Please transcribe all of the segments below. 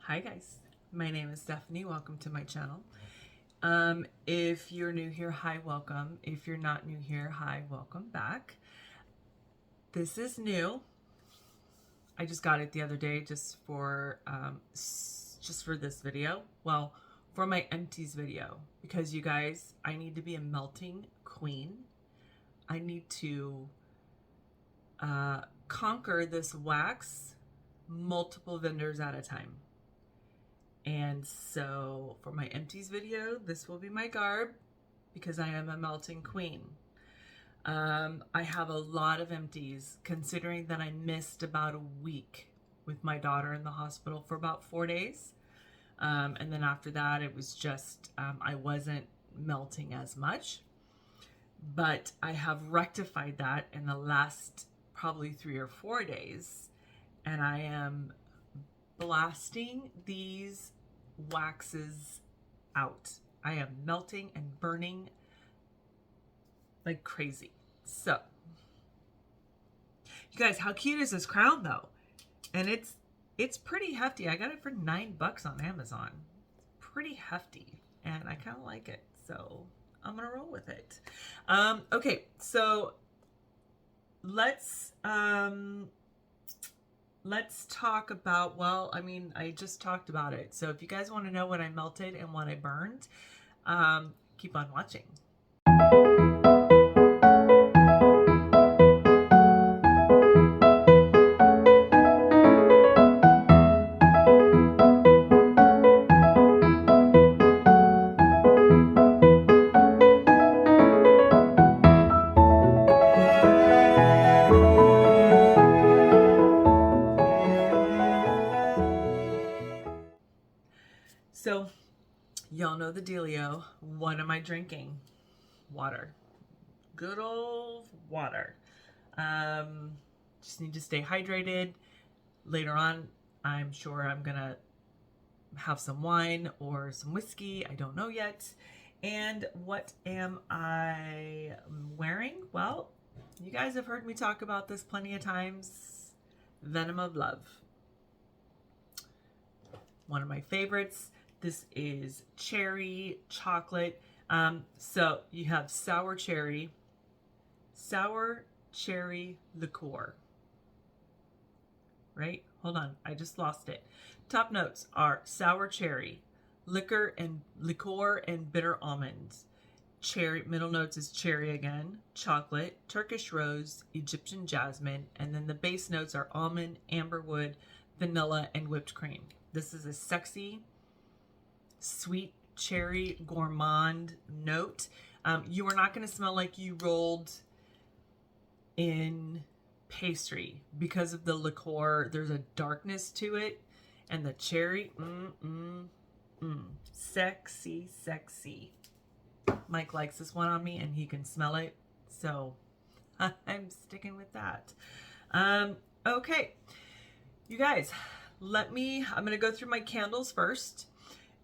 Hi guys, my name is Stephanie. Welcome to my channel. If you're new here, hi, welcome. If you're not new here, hi, welcome back. This is new. I just got it the other day just for this video. Well, for my empties video, because you guys, I need to be a melting queen. I need to conquer this wax multiple vendors at a time. And so for my empties video, this will be my garb because I am a melting queen. I have a lot of empties considering that I missed about a week with my daughter in the hospital for about 4 days. And then after that, it was just, I wasn't melting as much, but I have rectified that in the last probably 3 or 4 days. And I am blasting these waxes out. I am melting and burning like crazy. So, you guys, how cute is this crown though? And it's pretty hefty. I got it for $9 on Amazon. Pretty hefty, and I kind of like it. So I'm gonna roll with it. Okay, so let's talk about, well, I mean, I just talked about it. So if you guys want to know what I melted and what I burned, keep on watching. So, y'all know the dealio. What am I drinking? Water. Good old water. Just need to stay hydrated. Later on, I'm sure I'm gonna have some wine or some whiskey. I don't know yet. And what am I wearing? Well, you guys have heard me talk about this plenty of times. Venom of Love. One of my favorites. This is cherry chocolate. So you have sour cherry liqueur, right? Hold on, I just lost it. Top notes are sour cherry, liqueur and bitter almonds. Cherry, middle notes is cherry again, chocolate, Turkish rose, Egyptian jasmine, and then the base notes are almond, amberwood, vanilla, and whipped cream. This is a sexy, sweet cherry gourmand note. You are not going to smell like you rolled in pastry because of the liqueur. There's a darkness to it, and the cherry, sexy, sexy. Mike likes this one on me, and he can smell it, so I'm sticking with that. Okay, you guys, I'm going to go through my candles first.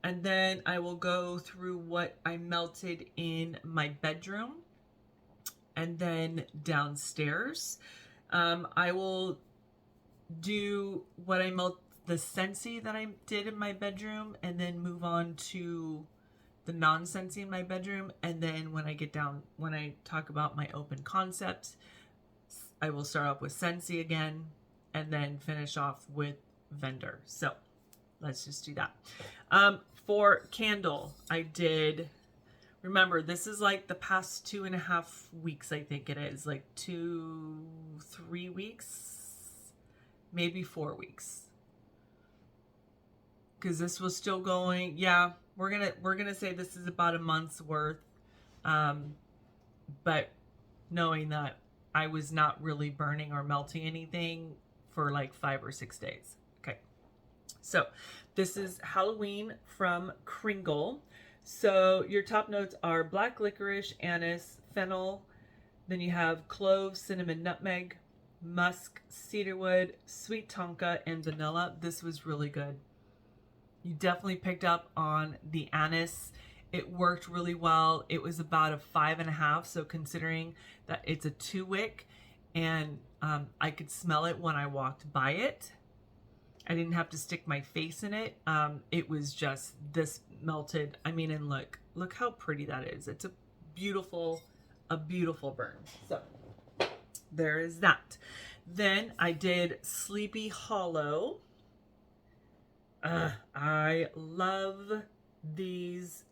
And then I will go through what I melted in my bedroom and then downstairs. I will do what I melt, the Scentsy that I did in my bedroom, and then move on to the non-Scentsy in my bedroom. And then when I talk about my open concepts, I will start off with Scentsy again and then finish off with vendor. So let's just do that. For candle, I did, remember, this is like the past 2.5 weeks, I think it is, like 3 weeks, maybe 4 weeks. Because this was still going, yeah, we're gonna say this is about a month's worth. But knowing that I was not really burning or melting anything for like 5 or 6 days. Okay. So this is Halloween from Kringle. So your top notes are black licorice, anise, fennel. Then you have clove, cinnamon, nutmeg, musk, cedarwood, sweet tonka, and vanilla. This was really good. You definitely picked up on the anise. It worked really well. It was about a 5.5. So considering that it's a 2 wick, and I could smell it when I walked by it. I didn't have to stick my face in it. It was just this melted. I mean, and look how pretty that is. It's a beautiful burn. So there is that. Then I did Sleepy Hollow. I love these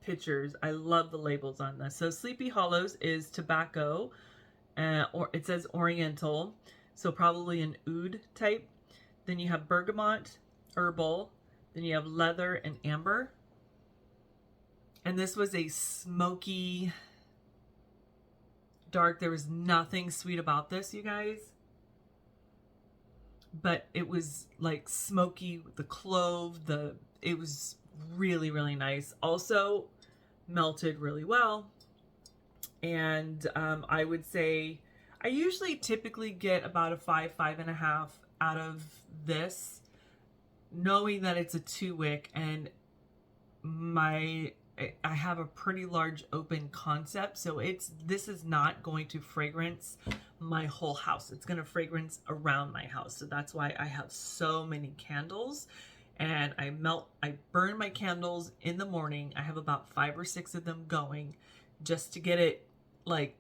pictures. I love the labels on this. So Sleepy Hollows is tobacco, or it says Oriental, so probably an oud type. Then you have bergamot, herbal. Then you have leather and amber. And this was a smoky, dark. There was nothing sweet about this, you guys. But it was like smoky with the clove. It was really, really nice. Also melted really well. And I would say I usually typically get about a 5.5 out of this, knowing that it's a 2-wick, and I have a pretty large open concept, so this is not going to fragrance my whole house. It's going to fragrance around my house. So that's why I have so many candles, and I burn my candles in the morning. I have about 5 or 6 of them going just to get it like,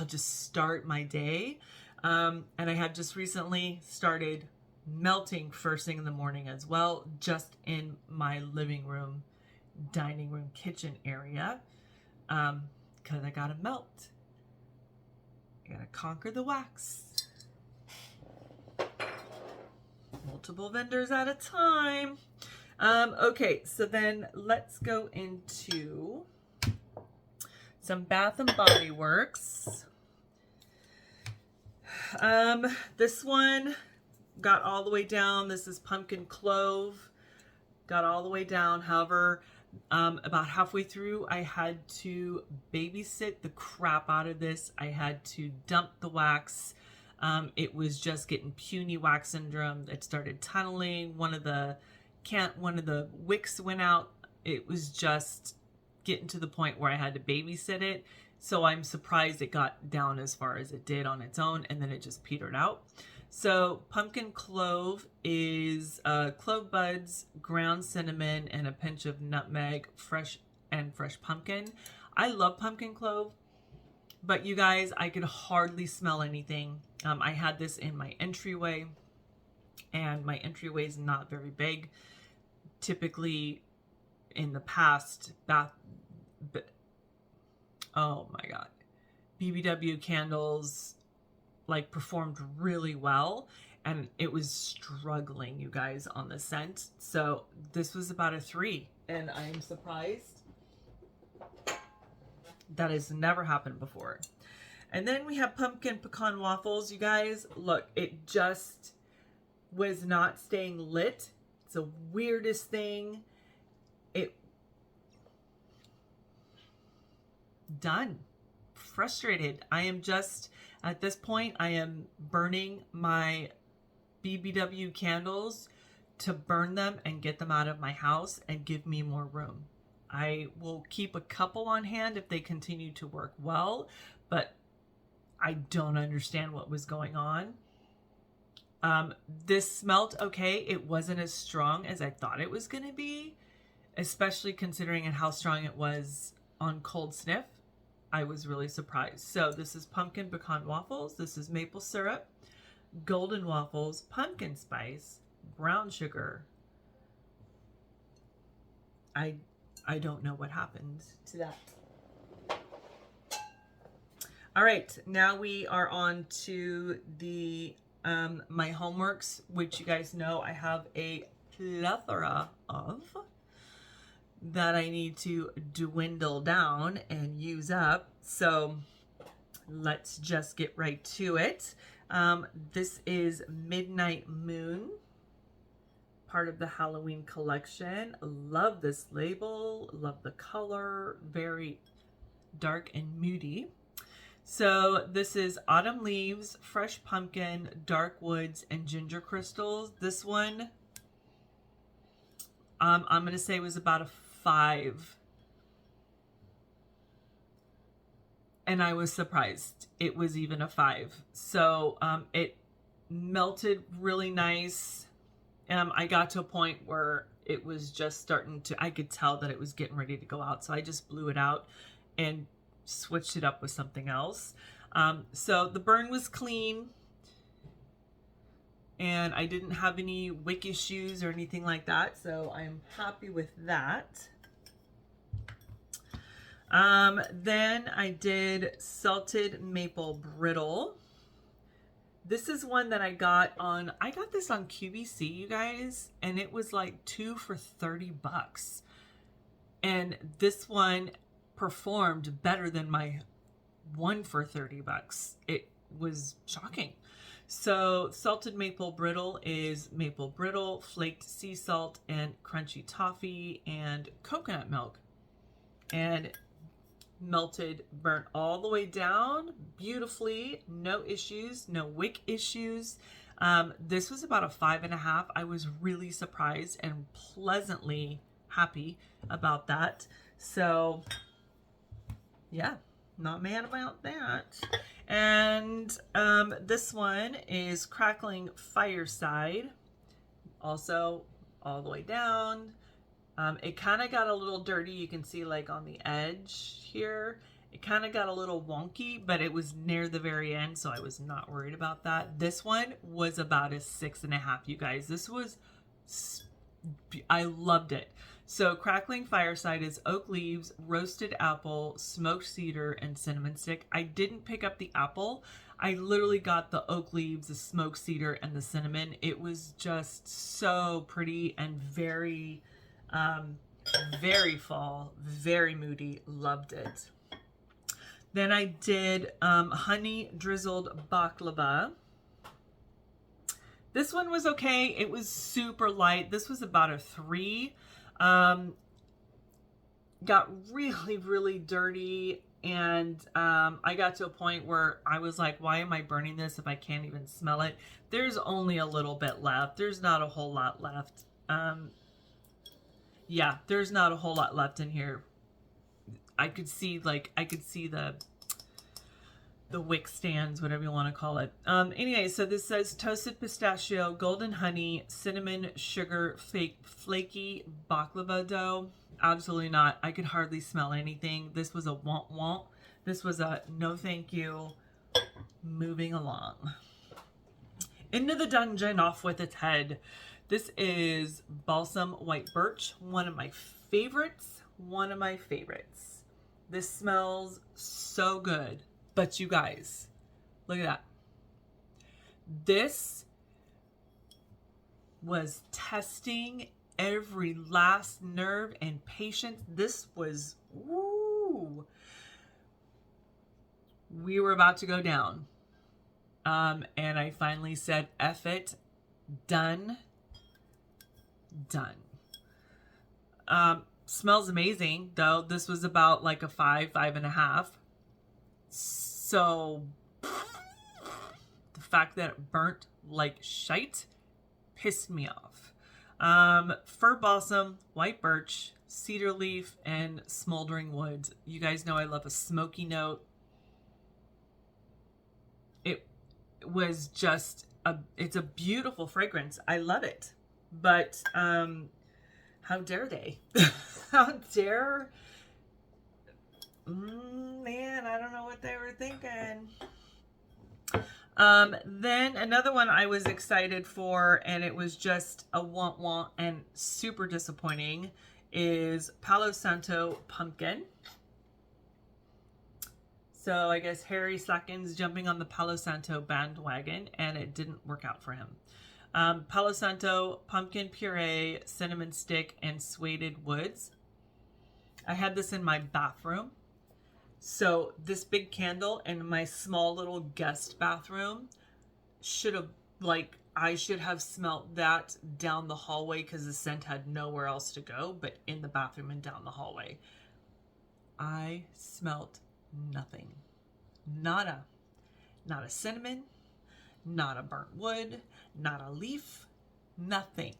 just start my day. And I have just recently started melting first thing in the morning as well, just in my living room, dining room, kitchen area, because I gotta melt. I gotta conquer the wax. Multiple vendors at a time. Okay, so then let's go into some Bath and Body Works. This one got all the way down. This is pumpkin clove. Got all the way down. However, about halfway through, I had to babysit the crap out of this. I had to dump the wax. It was just getting puny wax syndrome. It started tunneling. One of the wicks went out. It was just getting to the point where I had to babysit it. So I'm surprised it got down as far as it did on its own, and then it just petered out. So pumpkin clove is clove buds, ground cinnamon, and a pinch of nutmeg, fresh pumpkin. I love pumpkin clove, but you guys, I could hardly smell anything. I had this in my entryway, and my entryway is not very big. Typically, in the past, oh my god, BBW candles like performed really well, and it was struggling, you guys, on the scent. So this was about a 3, and I'm surprised. That has never happened before. And then we have pumpkin pecan waffles. You guys, look, it just was not staying lit. It's the weirdest thing. Done. Frustrated. I am just, at this point, I am burning my BBW candles to burn them and get them out of my house and give me more room. I will keep a couple on hand if they continue to work well, but I don't understand what was going on. This smelled okay. It wasn't as strong as I thought it was going to be, especially considering how strong it was on cold sniff. I was really surprised. So this is pumpkin pecan waffles. This is maple syrup, golden waffles, pumpkin spice, brown sugar. I don't know what happened to that. All right, now we are on to the my homeworks, which you guys know I have a plethora of that I need to dwindle down and use up. So let's just get right to it. This is Midnight Moon, part of the Halloween collection. Love this label, love the color, very dark and moody. So this is Autumn Leaves, Fresh Pumpkin, Dark Woods, and Ginger Crystals. This one, I'm going to say was about a 5. And I was surprised it was even a 5. So it melted really nice. I got to a point where it was just starting to, I could tell that it was getting ready to go out. So I just blew it out and switched it up with something else. So the burn was clean and I didn't have any wick issues or anything like that. So I'm happy with that. Then I did salted maple brittle. This is one that I got this on QVC, you guys, and it was like 2 for $30. And this one performed better than my 1 for $30. It was shocking. So salted maple brittle is maple brittle, flaked sea salt, and crunchy toffee, and coconut milk. And melted, burnt all the way down beautifully, no issues, no wick issues. This was about a 5.5. I was really surprised and pleasantly happy about that. So yeah, not mad about that. And this one is Crackling Fireside, also all the way down. It kind of got a little dirty. You can see like on the edge here, it kind of got a little wonky, but it was near the very end, so I was not worried about that. This one was about a 6.5, you guys. This was, I loved it. So Crackling Fireside is oak leaves, roasted apple, smoked cedar, and cinnamon stick. I didn't pick up the apple. I literally got the oak leaves, the smoked cedar, and the cinnamon. It was just so pretty and very fall, very moody. Loved it. Then I did honey drizzled baklava. This one was okay. It was super light. This was about a 3. Got really, really dirty. And I got to a point where I was like, why am I burning this if I can't even smell it? There's only a little bit left. There's not a whole lot left. Yeah, there's not a whole lot left in here. I could see the wick stands, whatever you want to call it. Anyway, so this says toasted pistachio, golden honey, cinnamon, sugar, flaky baklava dough. Absolutely not. I could hardly smell anything. This was a want. This was a no thank you. Moving along. Into the dungeon, off with its head. This is balsam white birch, one of my favorites. This smells so good. But you guys, look at that. This was testing every last nerve and patience. This was, woo. We were about to go down. And I finally said, F it, done. Smells amazing, though. This was about like a 5.5. So the fact that it burnt like shite pissed me off. Fir balsam, white birch, cedar leaf, and smoldering woods. You guys know I love a smoky note. It was just it's a beautiful fragrance. I love it. But how dare they? How dare? Man, I don't know what they were thinking. Then another one I was excited for, and it was just a want and super disappointing, is Palo Santo pumpkin. So I guess Harry Slackens jumping on the Palo Santo bandwagon, and it didn't work out for him. Palo Santo, pumpkin puree, cinnamon stick, and suede woods. I had this in my bathroom. So this big candle in my small little guest bathroom I should have smelt that down the hallway because the scent had nowhere else to go but in the bathroom and down the hallway. I smelt nothing. Nada. Not a cinnamon, not a burnt wood, not a leaf, nothing.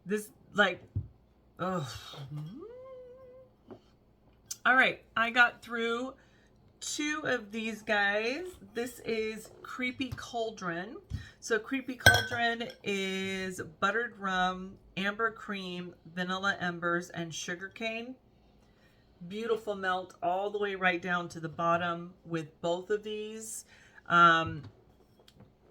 This, ugh. All right, I got through two of these guys. This is Creepy Cauldron. So Creepy Cauldron is buttered rum, amber cream, vanilla embers, and sugarcane. Beautiful melt all the way right down to the bottom with both of these.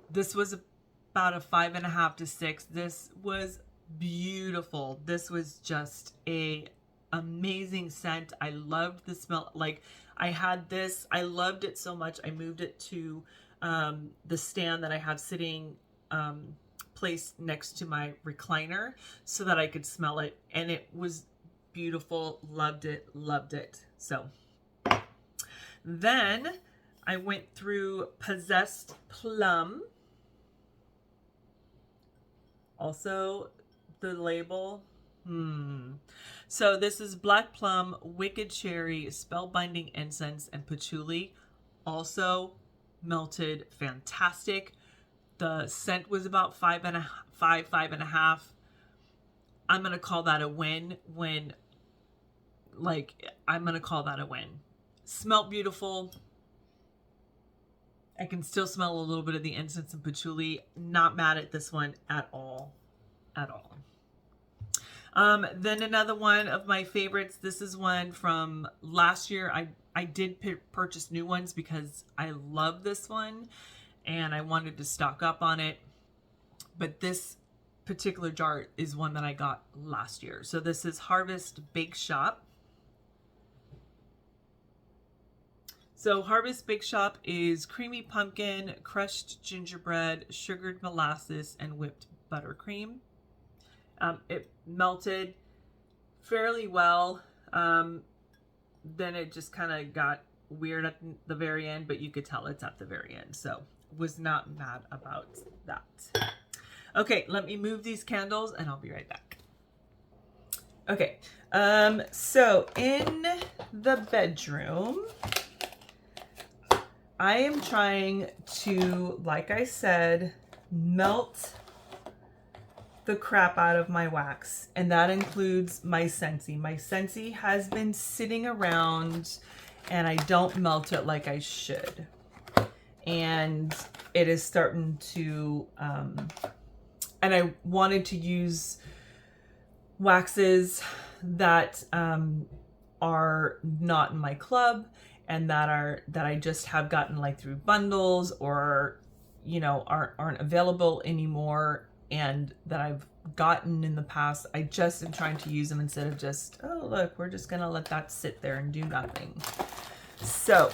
This was about a 5.5 to 6. This was beautiful. This was just a amazing scent. I loved the smell. Like, I had this, I loved it so much. I moved it to the stand that I have sitting placed next to my recliner so that I could smell it, and it was beautiful. Loved it, loved it. So then I went through Possessed Plum. Also the label, so this is black plum, wicked cherry, spellbinding incense, and patchouli. Also melted, fantastic. The scent was about 5.5. I'm gonna call that a win. I'm gonna call that a win. Smelled beautiful. I can still smell a little bit of the incense and patchouli. Not mad at this one at all. At all. Then another one of my favorites. This is one from last year. I did purchase new ones because I love this one and I wanted to stock up on it. But this particular jar is one that I got last year. So this is Harvest Bake Shop. So Harvest Bake Shop is creamy pumpkin, crushed gingerbread, sugared molasses, and whipped buttercream. It melted fairly well. Then it just kind of got weird at the very end, but you could tell it's at the very end. So was not mad about that. Okay, let me move these candles and I'll be right back. Okay, so in the bedroom, I am trying to, like I said, melt the crap out of my wax, and that includes my Scentsy. My Scentsy has been sitting around and I don't melt it like I should. And it is starting to, and I wanted to use waxes that are not in my club and that I just have gotten like through bundles or, you know, aren't available anymore, and that I've gotten in the past. I just am trying to use them instead of just, oh, look, we're just going to let that sit there and do nothing. So,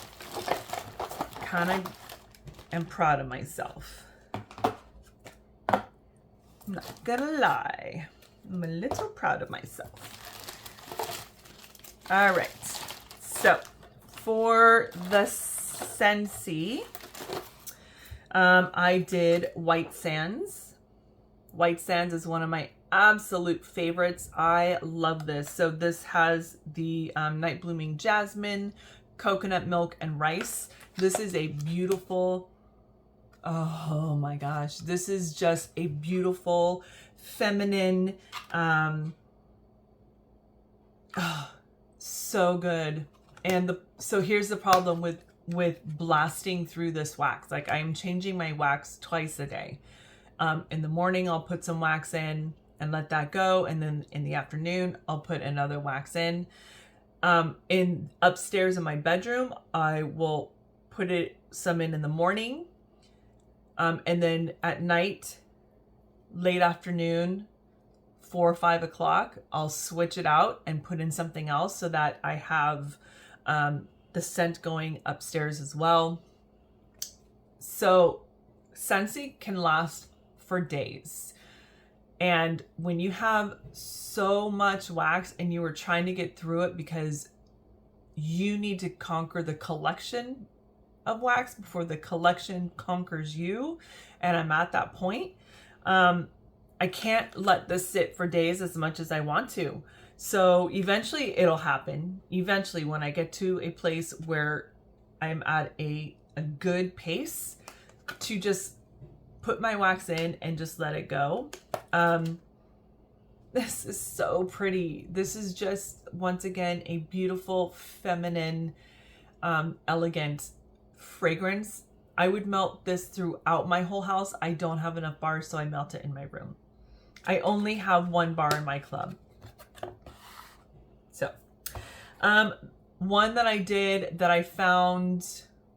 kind of am proud of myself. I'm not going to lie. I'm a little proud of myself. All right. So, for the Scentsy, I did White Sands. White Sands is one of my absolute favorites. I love this. So this has the Night Blooming Jasmine, coconut milk, and rice. This is a beautiful, oh my gosh, this is just a beautiful, feminine, so good. And so here's the problem with blasting through this wax. Like, I'm changing my wax twice a day. In the morning, I'll put some wax in and let that go. And then in the afternoon, I'll put another wax in. Upstairs in my bedroom, I will put some in the morning. And then at night, late afternoon, 4 or 5 o'clock, I'll switch it out and put in something else so that I have the scent going upstairs as well. So Scentsy can last for days. And when you have so much wax and you are trying to get through it because you need to conquer the collection of wax before the collection conquers you, and I'm at that point, I can't let this sit for days as much as I want to. So eventually it'll happen. Eventually, when I get to a place where I'm at a good pace to just put my wax in and just let it go. This is so pretty. This is just, once again, a beautiful feminine elegant fragrance. I would melt this throughout my whole house. I don't have enough bars, so I melt it in my room. I only have one bar in my club. So, one that I did that I found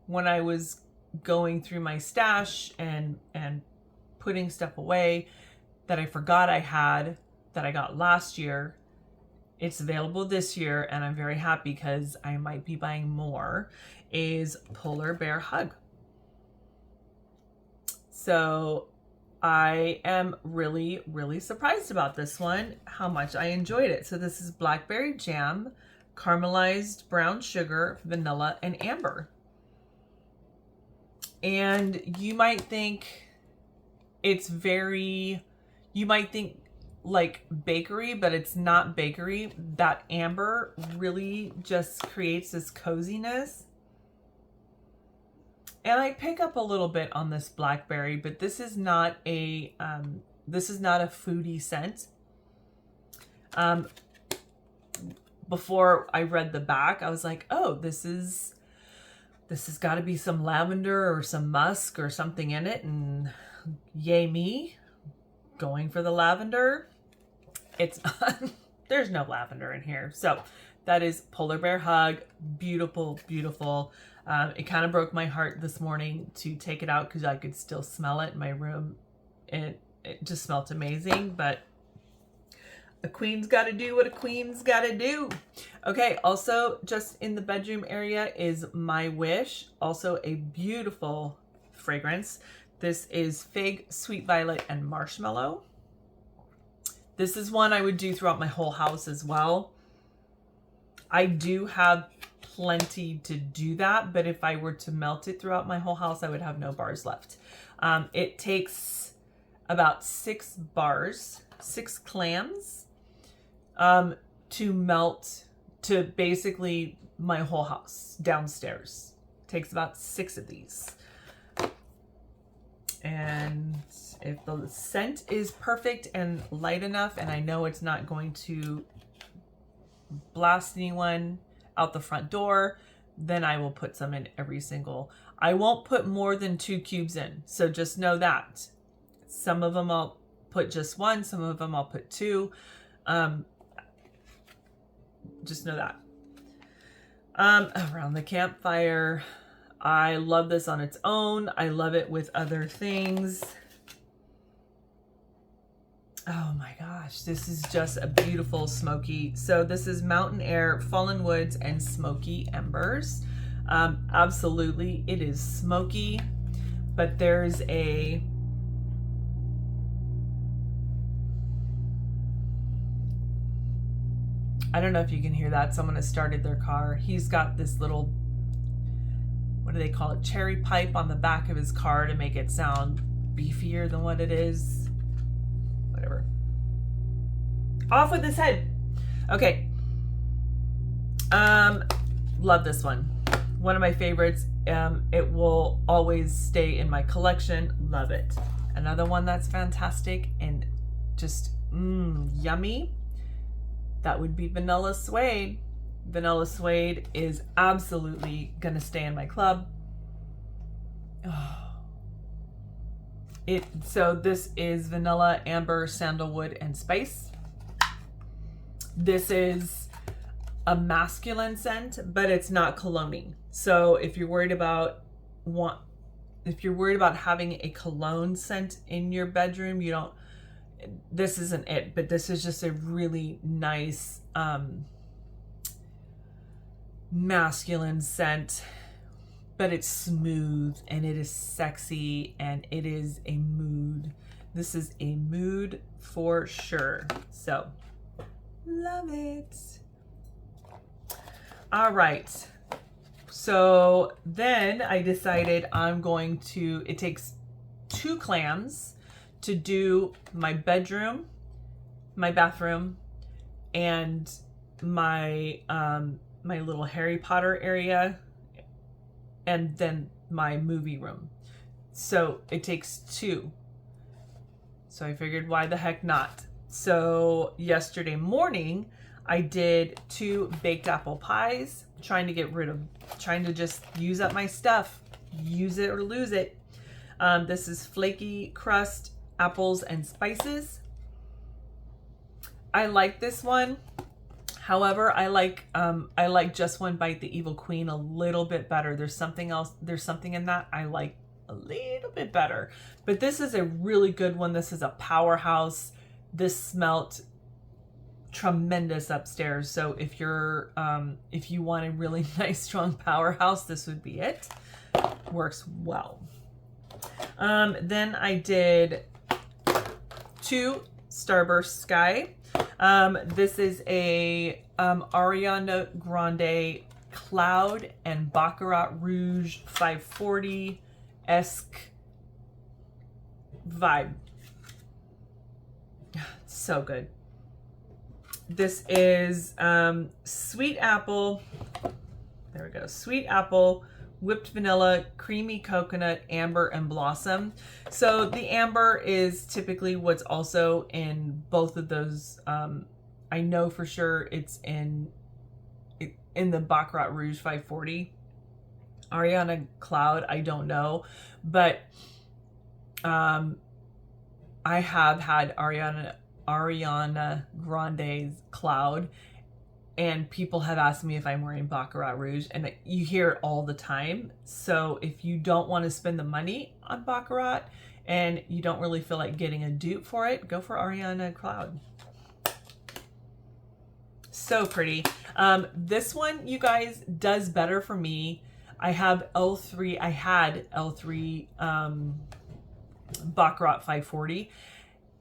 when I was going through my stash and putting stuff away that I forgot I had, that I got last year. It's available this year, and I'm very happy because I might be buying more, is Polar Bear Hug. So I am really, really surprised about this one, how much I enjoyed it. So this is blackberry jam, caramelized brown sugar, vanilla, and amber. And you might think it's very, you might think like bakery, but it's not bakery. That amber really just creates this coziness. And I pick up a little bit on this blackberry, but this is not a foodie scent. Before I read the back, I was like, oh, this has got to be some lavender or some musk or something in it, and yay me, going for the lavender. It's there's no lavender in here. So that is Polar Bear Hug. Beautiful, beautiful. It kind of broke my heart this morning to take it out because I could still smell it in my room. It just smelled amazing, but a queen's got to do what a queen's got to do. Okay, also just in the bedroom area is My Wish. Also a beautiful fragrance. This is Fig, Sweet Violet, and Marshmallow. This is one I would do throughout my whole house as well. I do have plenty to do that, but if I were to melt it throughout my whole house, I would have no bars left. It takes about 6 bars, 6 clams, to melt to basically my whole house downstairs. It takes about 6 of these. And if the scent is perfect and light enough, and I know it's not going to blast anyone out the front door, then I will put some in every single. I won't put more than 2 cubes in, so just know that. Some of them I'll put just 1, some of them I'll put 2. Just know that. Around the campfire, I love this on its own. I love it with other things. Oh my gosh, this is just a beautiful smoky. So this is Mountain Air, Fallen Woods, and Smoky Embers. Absolutely, it is smoky, but there's a I don't know if you can hear that. Someone has started their car. He's got this little, what do they call it? Cherry pipe on the back of his car to make it sound beefier than what it is. Whatever. Off with his head. Okay. Love this one. One of my favorites. It will always stay in my collection. Love it. Another one that's fantastic and just yummy. That would be Vanilla Suede. Vanilla Suede is absolutely gonna stay in my club. Oh. So this is vanilla, amber, sandalwood, and spice. This is a masculine scent, but it's not cologne-y. So if you're worried about having a cologne scent in your bedroom, you don't. This isn't it, but this is just a really nice masculine scent, but it's smooth and it is sexy and it is a mood. This is a mood for sure. So love it. All right. So then I decided it takes 2 clams to do my bedroom, my bathroom, and my my little Harry Potter area, and then my movie room. So it takes 2. So I figured, why the heck not? So yesterday morning, I did 2 baked apple pies, trying to just use up my stuff. Use it or lose it. This is flaky crust, apples and spices. I like this one. However, I like Just One Bite, the Evil Queen, a little bit better. There's something else. There's something in that I like a little bit better. But this is a really good one. This is a powerhouse. This smelt tremendous upstairs. So if you want a really nice strong powerhouse, this would be it. Works well. Then I did 2 Starburst Sky. This is a Ariana Grande Cloud and Baccarat Rouge 540-esque vibe. So good. This is sweet apple. There we go. Sweet apple, whipped vanilla, creamy coconut, amber, and blossom. So the amber is typically what's also in both of those. I know for sure it's in the Baccarat Rouge 540. Ariana Cloud, I don't know, but I have had Ariana Grande's Cloud, and people have asked me if I'm wearing Baccarat Rouge, and you hear it all the time. So if you don't want to spend the money on Baccarat and you don't really feel like getting a dupe for it, go for Ariana Cloud. So pretty. This one, you guys, does better for me. I had L3 Baccarat 540,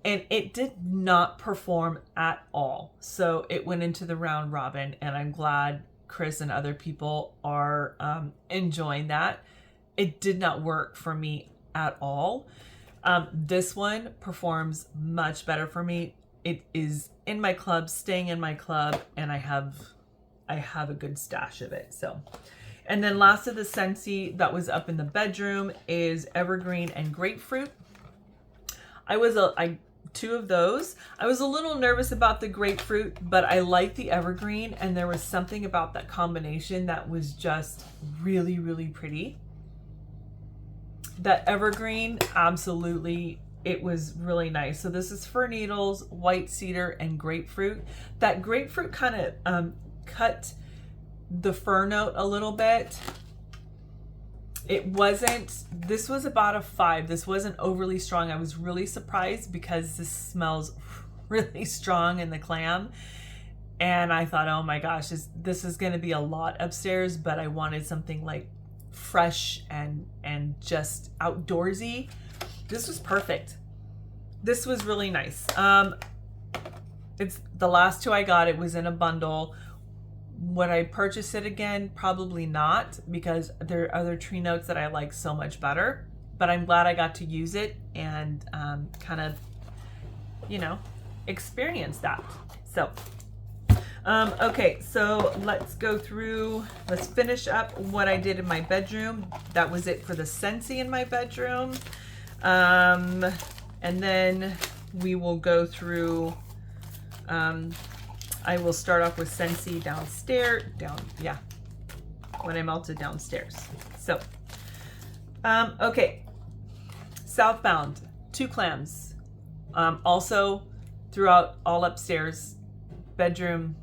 and it did not perform at all. So it went into the round robin, and I'm glad Chris and other people are enjoying that. It did not work for me at all. This one performs much better for me. It is in my club, staying in my club, and I have a good stash of it. So, and then last of the Scentsy that was up in the bedroom is evergreen and grapefruit. I 2 of those. I was a little nervous about the grapefruit, but I like the evergreen, and there was something about that combination that was just really, really pretty. That evergreen, absolutely, it was really nice. So this is fir needles, white cedar, and grapefruit. That grapefruit kind of cut the fir note a little bit. This was about a 5. This wasn't overly strong. I was really surprised because this smells really strong in the clam. And I thought, oh my gosh, this is going to be a lot upstairs, but I wanted something like fresh and just outdoorsy. This was perfect. This was really nice. It's the last 2 I got. It was in a bundle. Would I purchase it again? Probably not, because there are other tree notes that I like so much better. But I'm glad I got to use it and kind of, experience that. So, okay, so let's finish up what I did in my bedroom. That was it for the Scentsy in my bedroom. And then we will go through, I will start off with Scentsy when I melted downstairs. So, okay, Southbound, 2 clams, also throughout all upstairs, bedroom,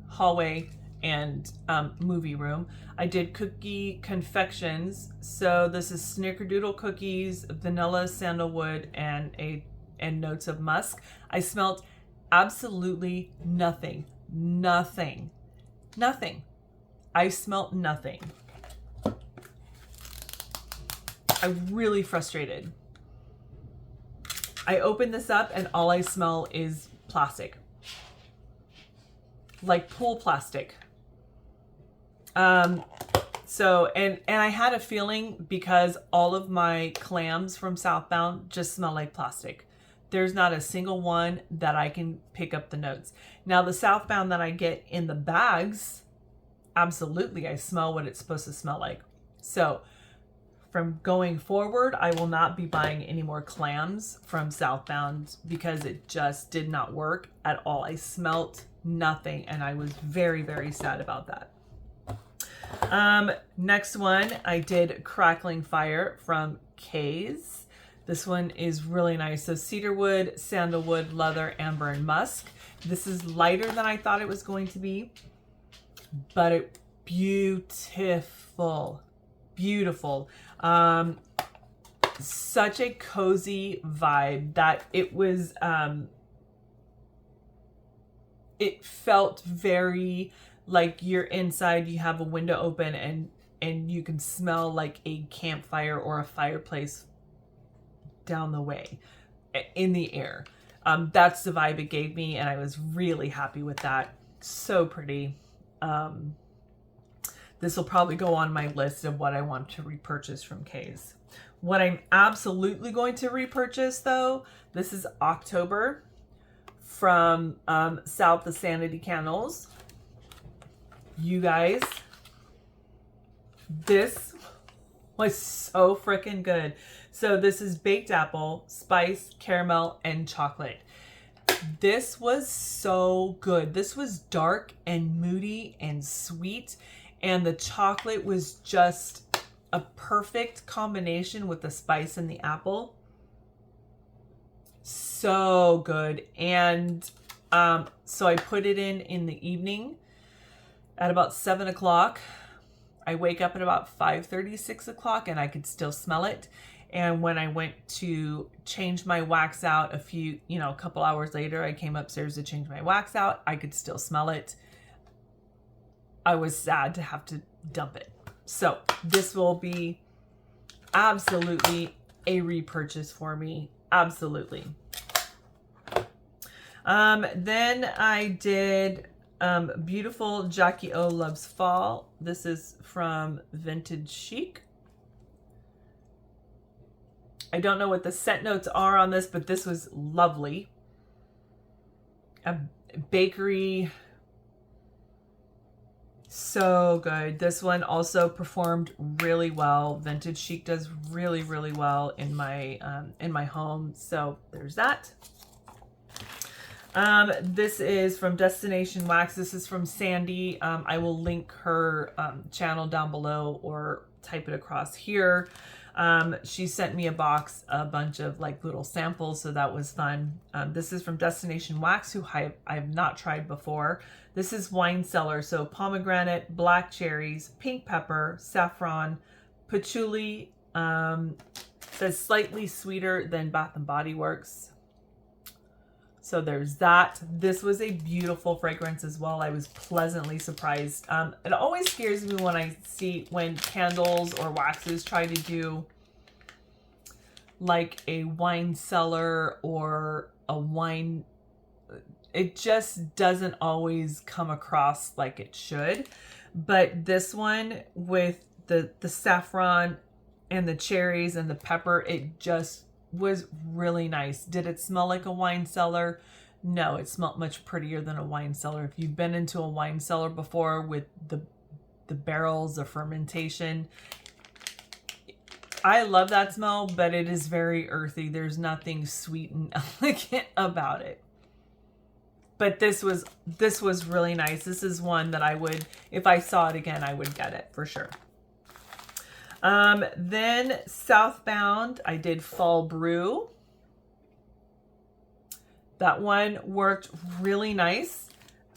hallway, and movie room. I did cookie confections. So this is snickerdoodle cookies, vanilla, sandalwood, and notes of musk. I smelled absolutely nothing. I smelt nothing. I'm really frustrated. I opened this up and all I smell is plastic. Like pool plastic. So, and I had a feeling because all of my clams from Southbound just smell like plastic. There's not a single one that I can pick up the notes. Now the Southbound that I get in the bags, absolutely, I smell what it's supposed to smell like. So from going forward, I will not be buying any more clams from Southbound because it just did not work at all. I smelt nothing and I was very, very sad about that. Next one, I did Crackling Fire from K's. This one is really nice. So cedarwood, sandalwood, leather, amber, and musk. This is lighter than I thought it was going to be, but it beautiful, beautiful. Such a cozy vibe that it was, it felt very like you're inside, you have a window open and you can smell like a campfire or a fireplace down the way in the air. That's the vibe it gave me, and I was really happy with that. So pretty. This will probably go on my list of what I want to repurchase from K's. What I'm absolutely going to repurchase though, this is October from South the Sanity Candles. You guys, this was so freaking good. So this is baked apple, spice, caramel, and chocolate. This was so good. This was dark and moody and sweet, and the chocolate was just a perfect combination with the spice and the apple. So good. And so I put it in the evening at about 7 o'clock. I wake up at about 5:30, 6 o'clock, and I could still smell it. And when I went to change my wax out a couple hours later, I came upstairs to change my wax out. I could still smell it. I was sad to have to dump it. So this will be absolutely a repurchase for me. Absolutely. Then I did Beautiful Jackie O Loves Fall. This is from Vintage Chic. I don't know what the scent notes are on this, but this was lovely. A bakery. So good. This one also performed really well. Vintage Chic does really, really well in my home. So there's that. This is from Destination Wax. This is from Sandy. I will link her channel down below or type it across here. She sent me a bunch of like little samples, so that was fun. This is from Destination Wax, who I have not tried before. This is Wine Cellar, so pomegranate, black cherries, pink pepper, saffron, patchouli. Says slightly sweeter than Bath and Body Works. So there's that. This was a beautiful fragrance as well. I was pleasantly surprised. It always scares me when candles or waxes try to do like a wine cellar or a wine. It just doesn't always come across like it should. But this one with the saffron and the cherries and the pepper, it just was really nice. Did it smell like a wine cellar? No, it smelled much prettier than a wine cellar. If you've been into a wine cellar before with the barrels of fermentation, I love that smell, but it is very earthy. There's nothing sweet and elegant about it. But this was really nice. This is one that I would, if I saw it again, I would get it for sure. Then Southbound, I did Fall Brew. That one worked really nice.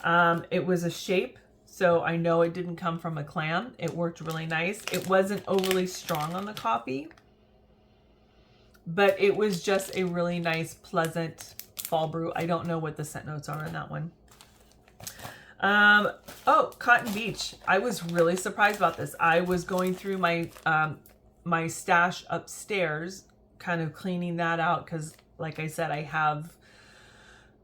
It was a shape, so I know it didn't come from a clam. It worked really nice. It wasn't overly strong on the coffee, but it was just a really nice, pleasant fall brew. I don't know what the scent notes are in that one. Oh, Cotton Beach. I was really surprised about this. I was going through my my stash upstairs, kind of cleaning that out because, like I said, I have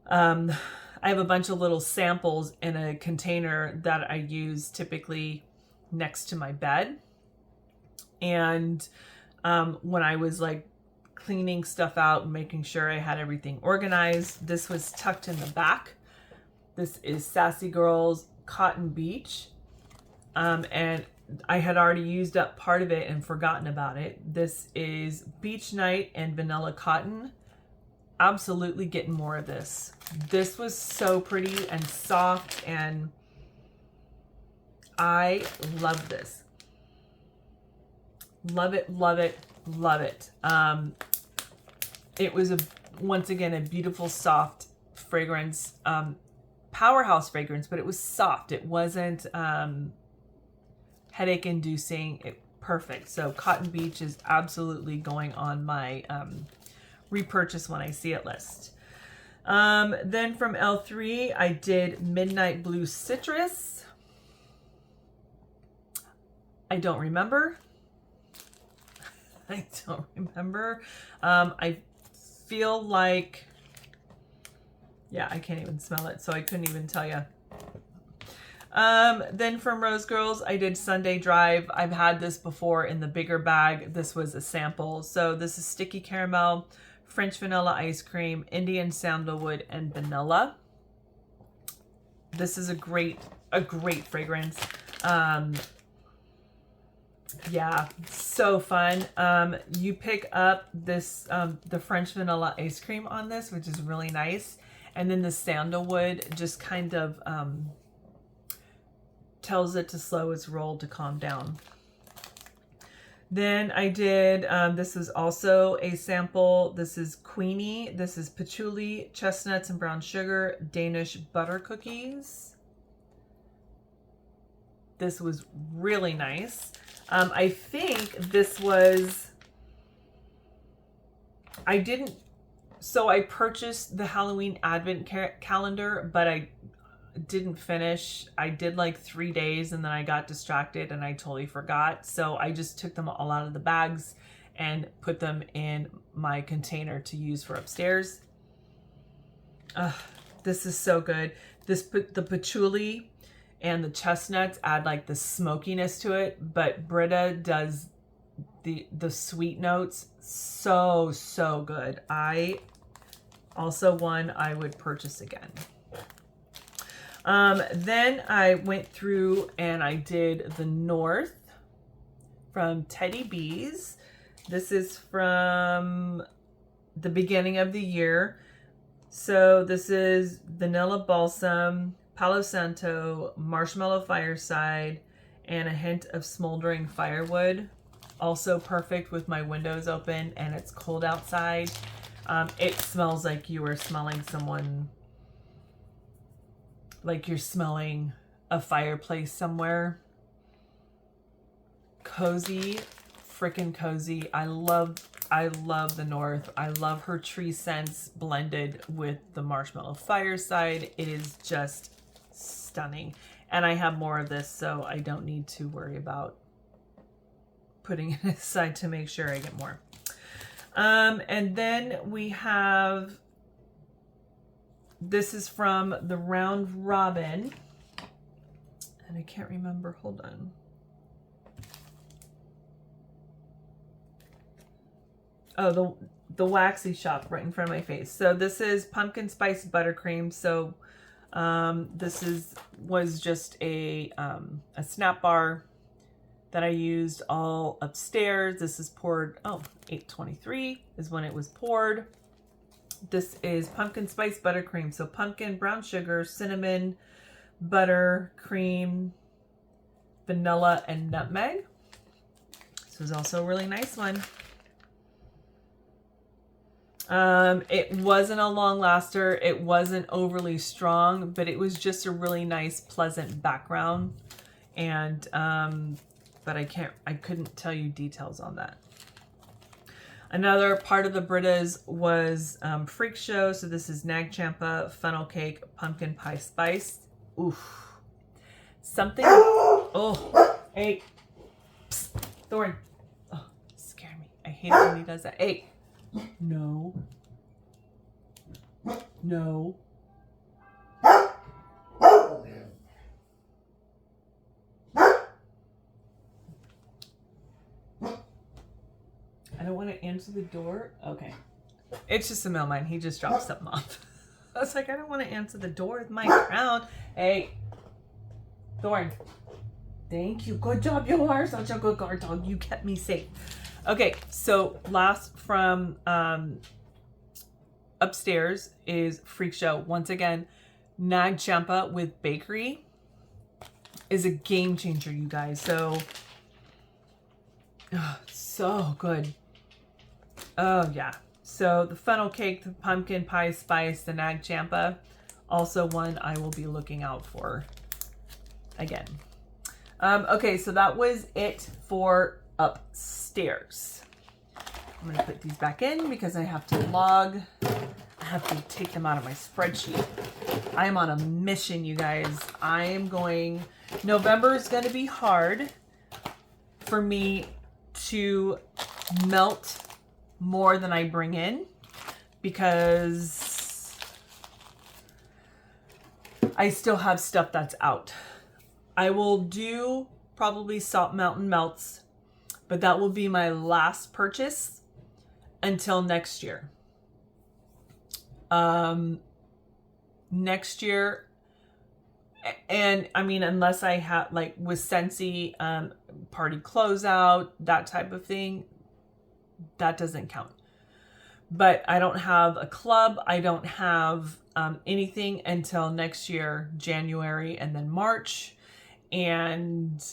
a bunch of little samples in a container that I use typically next to my bed. And when I was like cleaning stuff out and making sure I had everything organized, this was tucked in the back. This is Sassy Girls Cotton Beach. And I had already used up part of it and forgotten about it. This is Beach Night and Vanilla Cotton. Absolutely getting more of this. This was so pretty and soft, and I love this. Love it, love it, love it. It was once again a beautiful soft fragrance, powerhouse fragrance, but it was soft. It wasn't headache inducing. Perfect. So Cotton Beach is absolutely going on my repurchase when I see it list. Then from L3, I did Midnight Blue Citrus. I don't remember. I don't remember. I feel like, yeah, I can't even smell it, so I couldn't even tell you. Then from Rose Girls, I did Sunday Drive. I've had this before in the bigger bag. This was a sample. So this is Sticky Caramel, French Vanilla Ice Cream, Indian Sandalwood, and Vanilla. This is a great fragrance. Yeah, so fun. You pick up this, the French Vanilla Ice Cream on this, which is really nice. And then the sandalwood just kind of tells it to slow its roll to calm down. Then I did, this is also a sample. This is Queenie. This is patchouli, chestnuts, and brown sugar, Danish butter cookies. This was really nice. I think this was, I purchased the Halloween Advent calendar, but I didn't finish. I did like 3 days and then I got distracted and I totally forgot. So I just took them all out of the bags and put them in my container to use for upstairs. This is so good. The patchouli and the chestnuts add like the smokiness to it, but Brita does the sweet notes so good. I also one I would purchase again. Then I went through and I did the North from Teddy Bees. This is from the beginning of the year. So this is Vanilla Balsam, Palo Santo, Marshmallow Fireside, and a hint of smoldering firewood. Also perfect with my windows open and it's cold outside. It smells like you are smelling someone, like you're smelling a fireplace somewhere. Cozy, freaking cozy. I love the North. I love her tree scents blended with the Marshmallow Fireside. It is just stunning. And I have more of this, so I don't need to worry about putting it aside to make sure I get more. And then we have, this is from the Round Robin. And I can't remember, hold on. Oh, the Waxy Shop right in front of my face. So this is Pumpkin Spice Buttercream. So this was just a snap bar that I used all upstairs. This is poured, 8/23 is when it was poured. This is Pumpkin Spice Buttercream. So pumpkin, brown sugar, cinnamon, butter, cream, vanilla, and nutmeg. This was also a really nice one. It wasn't a long laster. It wasn't overly strong, but it was just a really nice, pleasant background. And, but I couldn't tell you details on that. Another part of the Britas was, Freak Show. So this is Nag Champa, Funnel Cake, Pumpkin Pie Spice. Oof. Something, oh, hey, psst, Thorn. Oh, scared me. I hate it when he does that. Hey. No. No. I don't want to answer the door. Okay. It's just a mailman. He just dropped something off. I was like, I don't want to answer the door with my crown. Hey. Thorn. Thank you. Good job. You are such a good guard dog. You kept me safe. Okay, so last from upstairs is Freak Show. Once again, Nag Champa with Bakery is a game changer, you guys. So, so good. Oh, yeah. So the funnel cake, the pumpkin pie spice, the Nag Champa, also one I will be looking out for again. Okay, so that was it for upstairs. I'm gonna put these back in because I have to log. I have to take them out of my spreadsheet. I am on a mission, you guys. November is gonna be hard for me to melt more than I bring in because I still have stuff that's out. I will do probably Salt Mountain melts, but that will be my last purchase until next year. Next year, and I mean, unless I have like with Scentsy, party closeout, that type of thing, that doesn't count. But I don't have a club. I don't have anything until next year, January and then March. And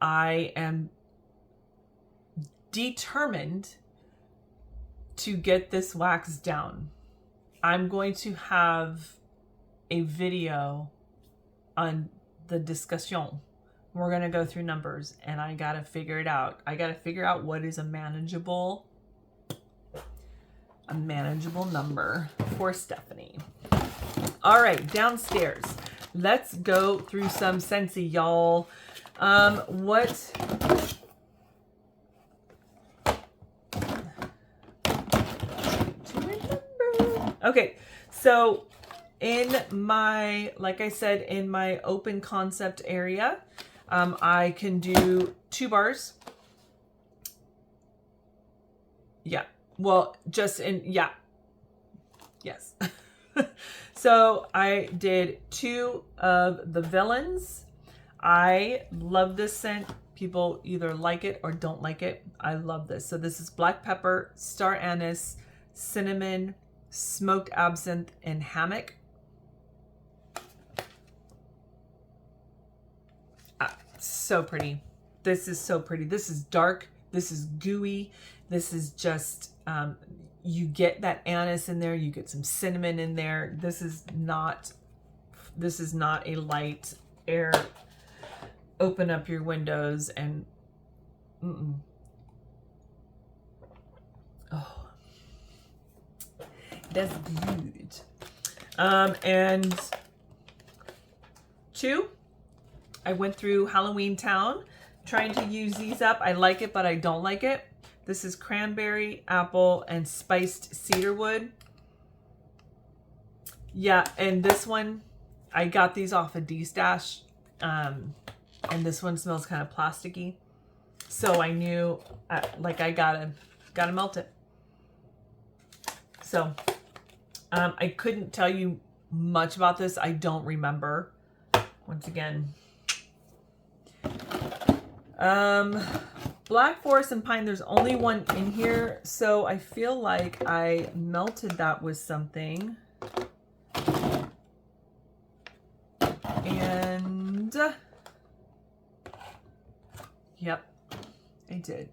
I am determined to get this wax down. I'm going to have a video on the discussion. We're going to go through numbers and I got to figure it out. I got to figure out what is a manageable number for Stephanie. All right, downstairs. Let's go through some Scentsy, y'all. Okay, so in my, like I said, in my open concept area, I can do 2 bars. Yeah, well, just in, yeah, yes. So I did 2 of the Villains. I love this scent. People either like it or don't like it. I love this. So this is black pepper, star anise, cinnamon, smoked absinthe, and hammock. So pretty. This is so pretty. This is dark. This is gooey. This is just, you get that anise in there. You get some cinnamon in there. This is not a light air. Open up your windows and, oh, that's good. And 2, I went through Halloween Town trying to use these up. I like it, but I don't like it. This is cranberry, apple, and spiced cedarwood. Yeah, and this one, I got these off of D-Stash. And this one smells kind of plasticky. So I knew, like, I gotta melt it. So, I couldn't tell you much about this. I don't remember. Once again. Black Forest and Pine, there's only one in here, so I feel like I melted that with something. And, yep, I did.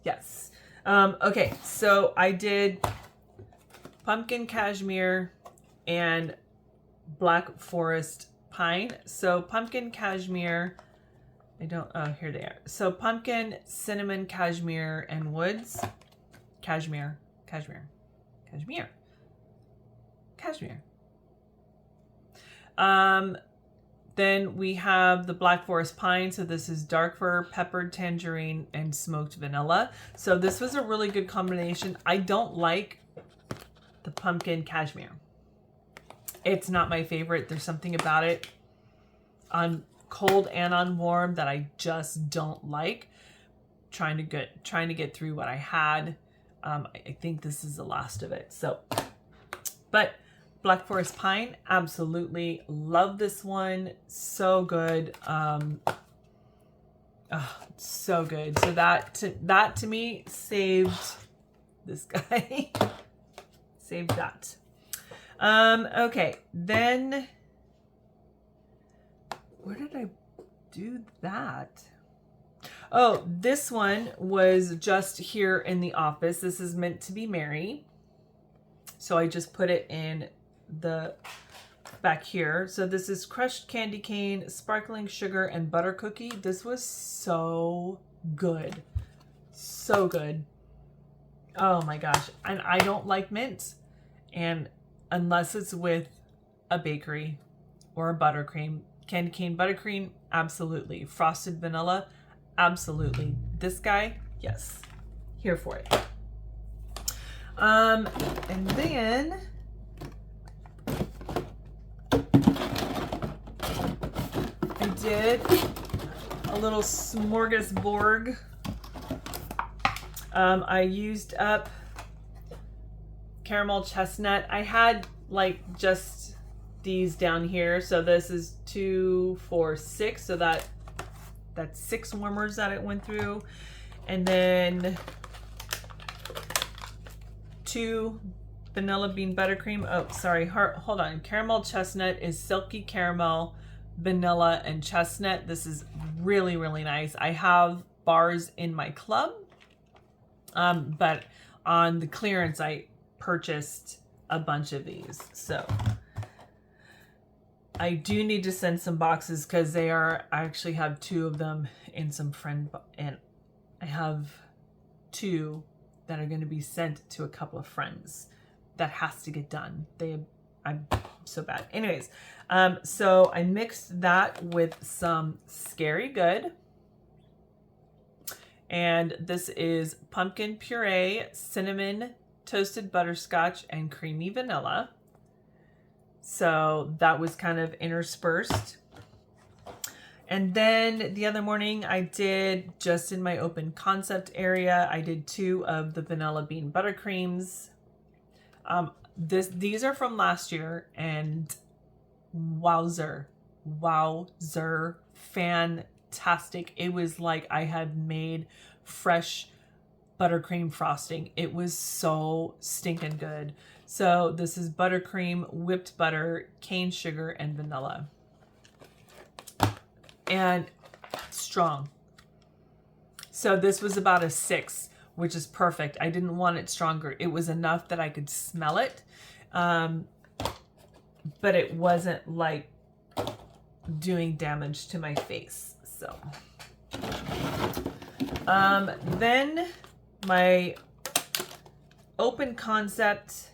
Yes. Okay, so I did pumpkin cashmere and Black Forest Pine. So pumpkin cashmere, here they are. So pumpkin, cinnamon, cashmere, and woods. Cashmere. Then we have the Black Forest Pine. So this is dark fir, peppered tangerine, and smoked vanilla. So this was a really good combination. I don't like the pumpkin cashmere. It's not my favorite. There's something about it on cold and on warm that I just don't like. Trying to get through what I had. I think this is the last of it. So, but Black Forest Pine, absolutely love this one. So good. So good. So that to me saved this guy. Saved that. Okay, then where did I do that? Oh, this one was just here in the office. This is meant to be Mary. So I just put it in the back here. So this is crushed candy cane, sparkling sugar, and butter cookie. This was so good. So good. Oh my gosh. And I don't like mint. And unless it's with a bakery or a buttercream. Candy cane buttercream, absolutely. Frosted vanilla, absolutely. This guy, yes. Here for it. And then I did a little smorgasbord. I used up caramel chestnut. I had like just these down here. So this is 2, 4, 6. So that's 6 warmers that it went through. And then 2 vanilla bean buttercream. Oh, sorry. Hold on. Caramel chestnut is silky caramel, vanilla, and chestnut. This is really, really nice. I have bars in my club. But on the clearance, I purchased a bunch of these. So I do need to send some boxes because I actually have 2 of them in some and I have 2 that are going to be sent to a couple of friends. That has to get done. I'm so bad. Anyways, so I mixed that with some Scary Good. And this is pumpkin puree, cinnamon, toasted butterscotch, and creamy vanilla. So that was kind of interspersed. And then the other morning I did, just in my open concept area, I did 2 of the vanilla bean buttercreams. These are from last year, and wowzer, fantastic. It was like I had made fresh buttercream frosting. It was so stinking good. So this is buttercream, whipped butter, cane sugar, and vanilla. And strong. So this was about a 6, which is perfect. I didn't want it stronger. It was enough that I could smell it. But it wasn't like doing damage to my face. So then my open concept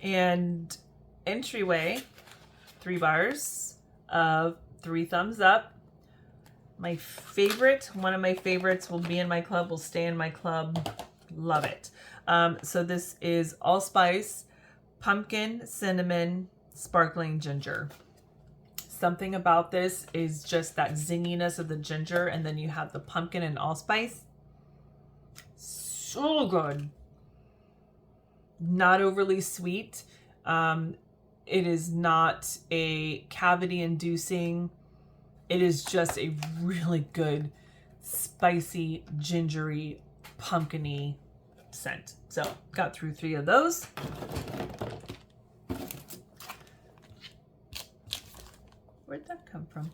and entryway 3 bars of 3 thumbs up. My favorite, one of my favorites will be in my club, will stay in my club. Love it. So this is allspice, pumpkin, cinnamon, sparkling ginger. Something about this is just that zinginess of the ginger, and then you have the pumpkin and allspice. So good. Not overly sweet. It is not a cavity inducing. It is just a really good, spicy, gingery, pumpkin-y scent. So got through 3 of those. Where'd that come from?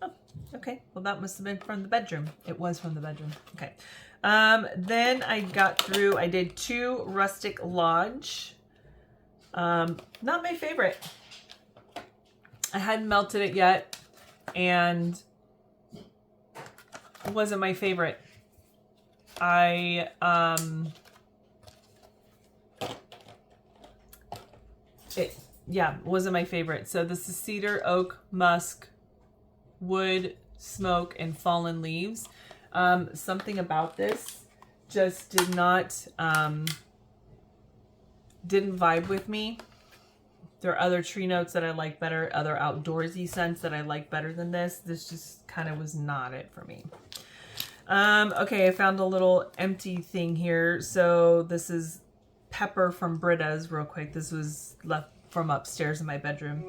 Oh, okay. Well, that must have been from the bedroom. It was from the bedroom. Okay. Then I got through, I did 2 Rustic Lodge. Not my favorite. I hadn't melted it yet, and it wasn't my favorite. It wasn't my favorite. So this is cedar, oak, musk, wood, smoke, and fallen leaves. Something about this just did not, didn't vibe with me. There are other tree notes that I like better, other outdoorsy scents that I like better than this. This just kind of was not it for me. Okay, I found a little empty thing here. So this is pepper from Britta's real quick. This was left from upstairs in my bedroom.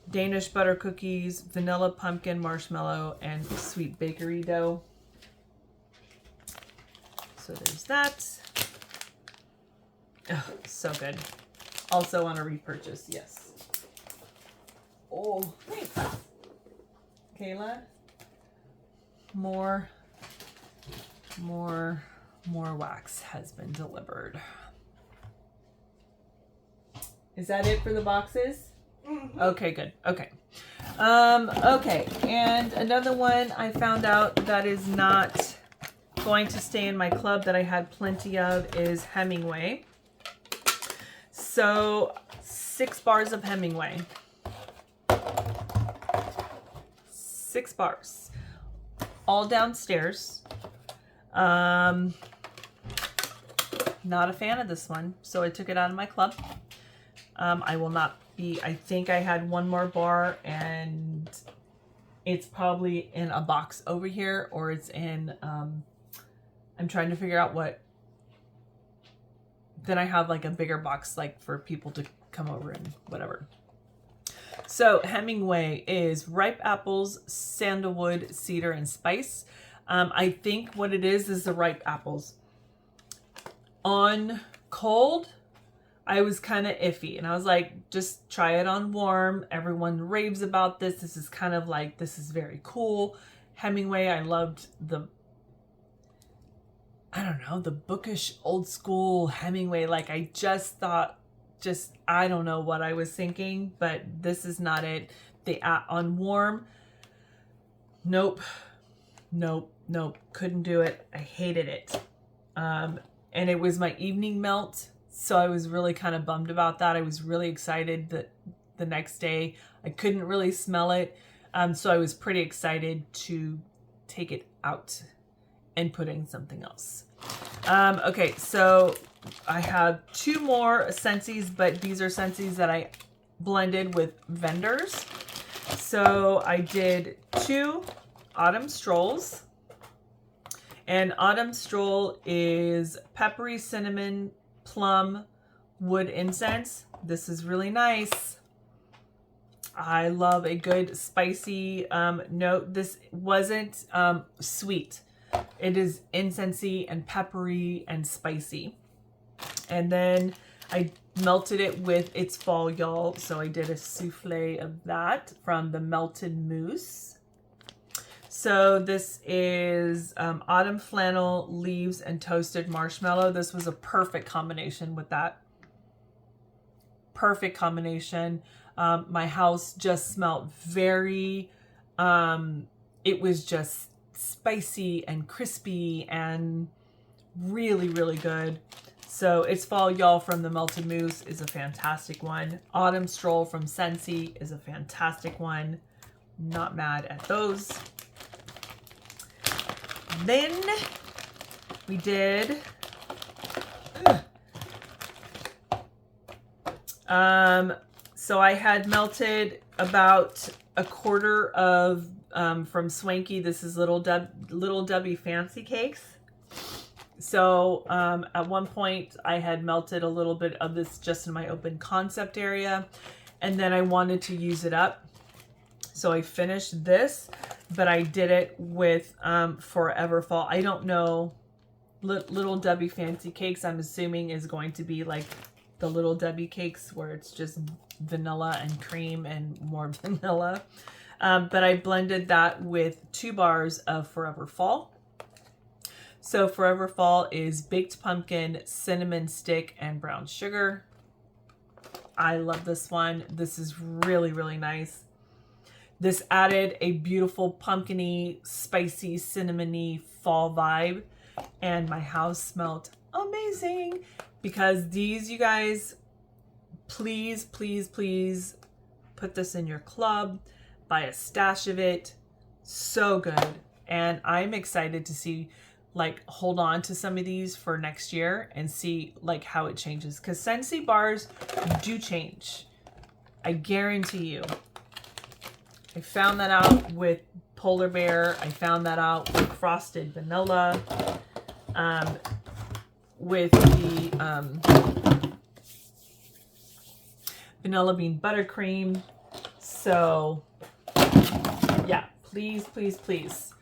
Danish butter cookies, vanilla pumpkin marshmallow, and sweet bakery dough. So there's that. Oh, so good. Also on a repurchase, yes. Oh, thanks, Kayla. More wax has been delivered. Is that it for the boxes? Mm-hmm. Okay, good. Okay. Okay, and another one I found out that is not going to stay in my club that I had plenty of is Hemingway. So 6 bars of Hemingway. 6 bars. All downstairs. Not a fan of this one, so I took it out of my club. I will not be, I think I had 1 more bar, and it's probably in a box over here, or it's in, I'm trying to figure out what, then I have like a bigger box like for people to come over and whatever. So Hemingway is ripe apples, sandalwood, cedar, and spice. I think what it is the ripe apples. On cold, I was kind of iffy, and I was like, just try it on warm. Everyone raves about this. This is kind of like, this is very cool. Hemingway, I loved the, I don't know, the bookish old school Hemingway. Like I just thought, I don't know what I was thinking, but this is not it. On warm, nope. Couldn't do it. I hated it. And it was my evening melt, so I was really kind of bummed about that. I was really excited that the next day I couldn't really smell it. So I was pretty excited to take it out and put in something else. Okay, so I have 2 more Scentsys, but these are Scentsys that I blended with vendors. So I did 2 Autumn Strolls. And Autumn Stroll is peppery cinnamon plum wood incense. This is really nice. I love a good spicy note. This wasn't sweet. It is incensey and peppery and spicy. And then I melted it with It's Fall Y'all. So I did a souffle of that from the Melted Mousse. So this is autumn flannel, leaves, and toasted marshmallow. This was a perfect combination with that. Perfect combination. My house just smelled very, it was just spicy and crispy and really, really good. So It's Fall Y'all from the Melted Mousse is a fantastic one. Autumn Stroll from Scentsy is a fantastic one. Not mad at those. Then we did so I had melted about a quarter of from Swanky. This is Little Debbie Fancy Cakes. So at one point I had melted a little bit of this just in my open concept area, and then I wanted to use it up. So I finished this, but I did it with Forever Fall. I don't know, Little Debbie Fancy Cakes, I'm assuming is going to be like the Little Debbie cakes where it's just vanilla and cream and more vanilla. But I blended that with 2 bars of Forever Fall. So Forever Fall is baked pumpkin, cinnamon stick, and brown sugar. I love this one. This is really, really nice. This added a beautiful pumpkin-y, spicy, cinnamony fall vibe. And my house smelled amazing. Because these, you guys, please, please, please put this in your club. Buy a stash of it. So good. And I'm excited to see, like, hold on to some of these for next year and see, like, how it changes. Because Scentsy bars do change. I guarantee you. I found that out with Polar Bear. I found that out with Frosted Vanilla. With the vanilla bean buttercream. So yeah, please, please, please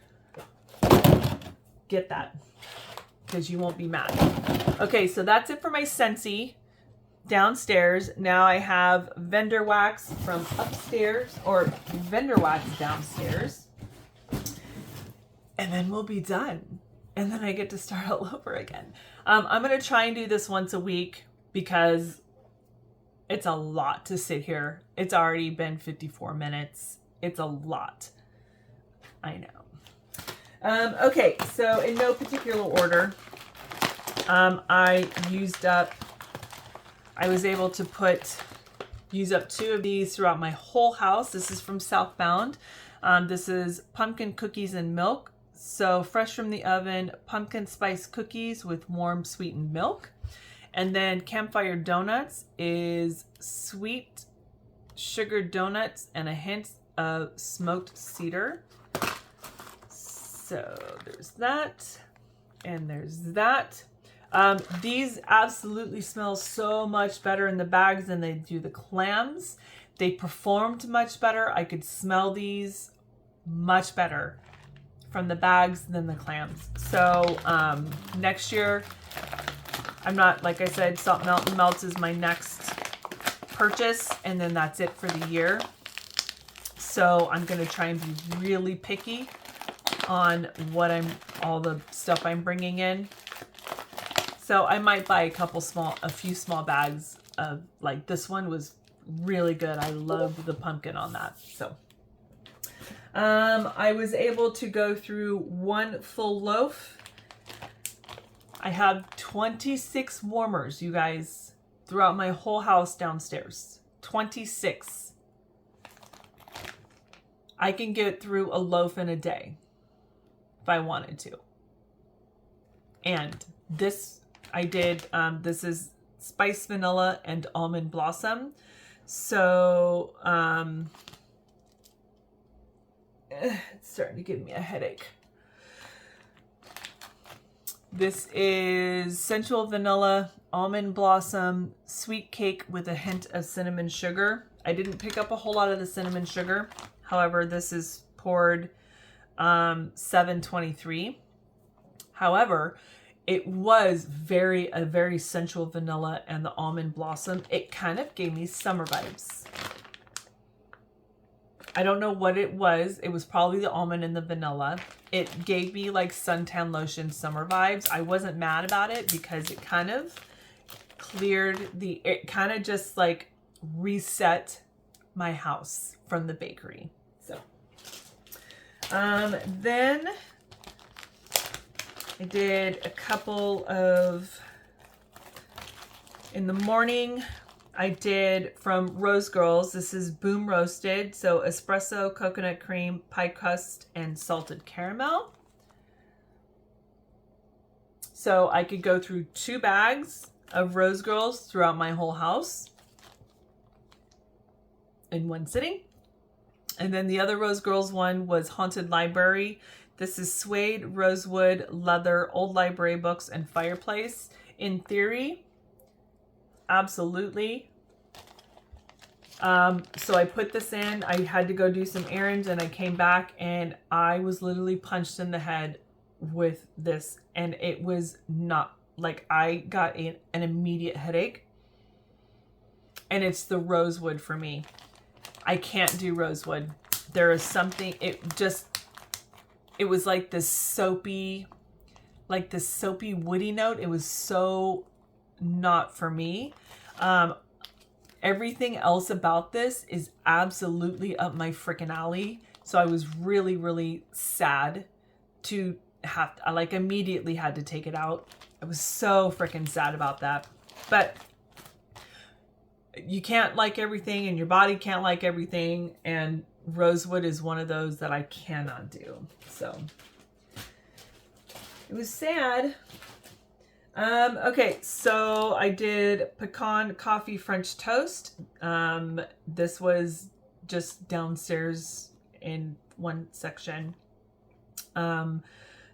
get that because you won't be mad. Okay, so that's it for my Scentsy downstairs. Now I have vendor wax from upstairs, or vendor wax downstairs. And then we'll be done. And then I get to start all over again. I'm going to try and do this once a week because it's a lot to sit here. It's already been 54 minutes. It's a lot. I know. Okay, so in no particular order, I was able to use up 2 of these throughout my whole house. This is from Southbound. This is pumpkin cookies and milk. So fresh from the oven, pumpkin spice cookies with warm sweetened milk. And then Campfire Donuts is sweet sugar donuts and a hint of smoked cedar. So there's that, and there's that. These absolutely smell so much better in the bags than they do the clams. They performed much better. I could smell these much better from the bags than the clams. So next year, I'm not, like I said, Salt Mountain Melts is my next purchase, and then that's it for the year. So I'm going to try and be really picky on all the stuff I'm bringing in. So I might buy a few small bags of, like, this one was really good. I love the pumpkin on that. So I was able to go through 1 full loaf. I have 26 warmers, you guys, throughout my whole house downstairs. 26. I can get through a loaf in a day if I wanted to. And this I did, this is spice vanilla and almond blossom. So it's starting to give me a headache. This is sensual vanilla, almond blossom, sweet cake with a hint of cinnamon sugar. I didn't pick up a whole lot of the cinnamon sugar. However, this is poured $7.23. However, it was a very sensual vanilla and the almond blossom. It kind of gave me summer vibes. I don't know what it was. It was probably the almond and the vanilla. It gave me like suntan lotion summer vibes. I wasn't mad about it because it kind of it kind of just like reset my house from the bakery. So, then I did a couple of, in the morning, I did from Rose Girls. This is Boom Roasted. So espresso, coconut cream, pie crust, and salted caramel. So I could go through 2 bags of Rose Girls throughout my whole house in one sitting. And then the other Rose Girls one was Haunted Library. This is suede, rosewood, leather, old library books, and fireplace. In theory, absolutely. So I put this in. I had to go do some errands, and I came back, and I was literally punched in the head with this. And it was not, like, I got an immediate headache. And it's the rosewood for me. I can't do rosewood. There is something, it was like this soapy woody note. It was so not for me. Everything else about this is absolutely up my freaking alley. So I was really, really sad to immediately had to take it out. I was so freaking sad about that. But you can't like everything, and your body can't like everything, and rosewood is one of those that I cannot do. So it was sad. Okay, so I did pecan coffee French toast. This was just downstairs in one section.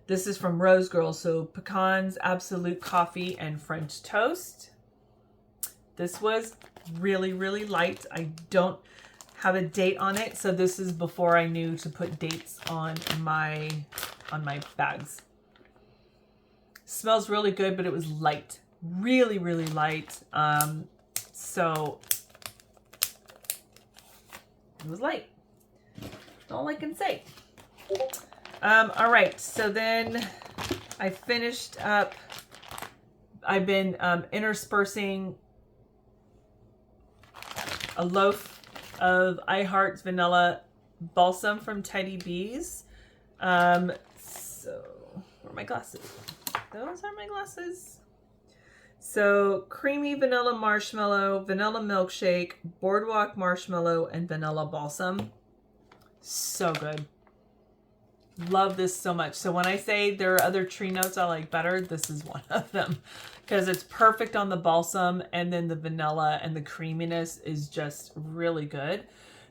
This is from Rose Girl. So pecans, absolute coffee, and French toast. This was really, really light. I don't have a date on it, so this is before I knew to put dates on my bags. Smells really good, but it was light. Really, really light. So it was light. That's all I can say. All right, so then I finished up. I've been interspersing a loaf of I Heart's Vanilla Balsam from Teddy Bees. So, where are my glasses? Those are my glasses. So, creamy vanilla marshmallow, vanilla milkshake, boardwalk marshmallow, and vanilla balsam. So good. Love this so much. So when I say there are other tree notes I like better, this is one of them. Because it's perfect on the balsam, and then the vanilla and the creaminess is just really good.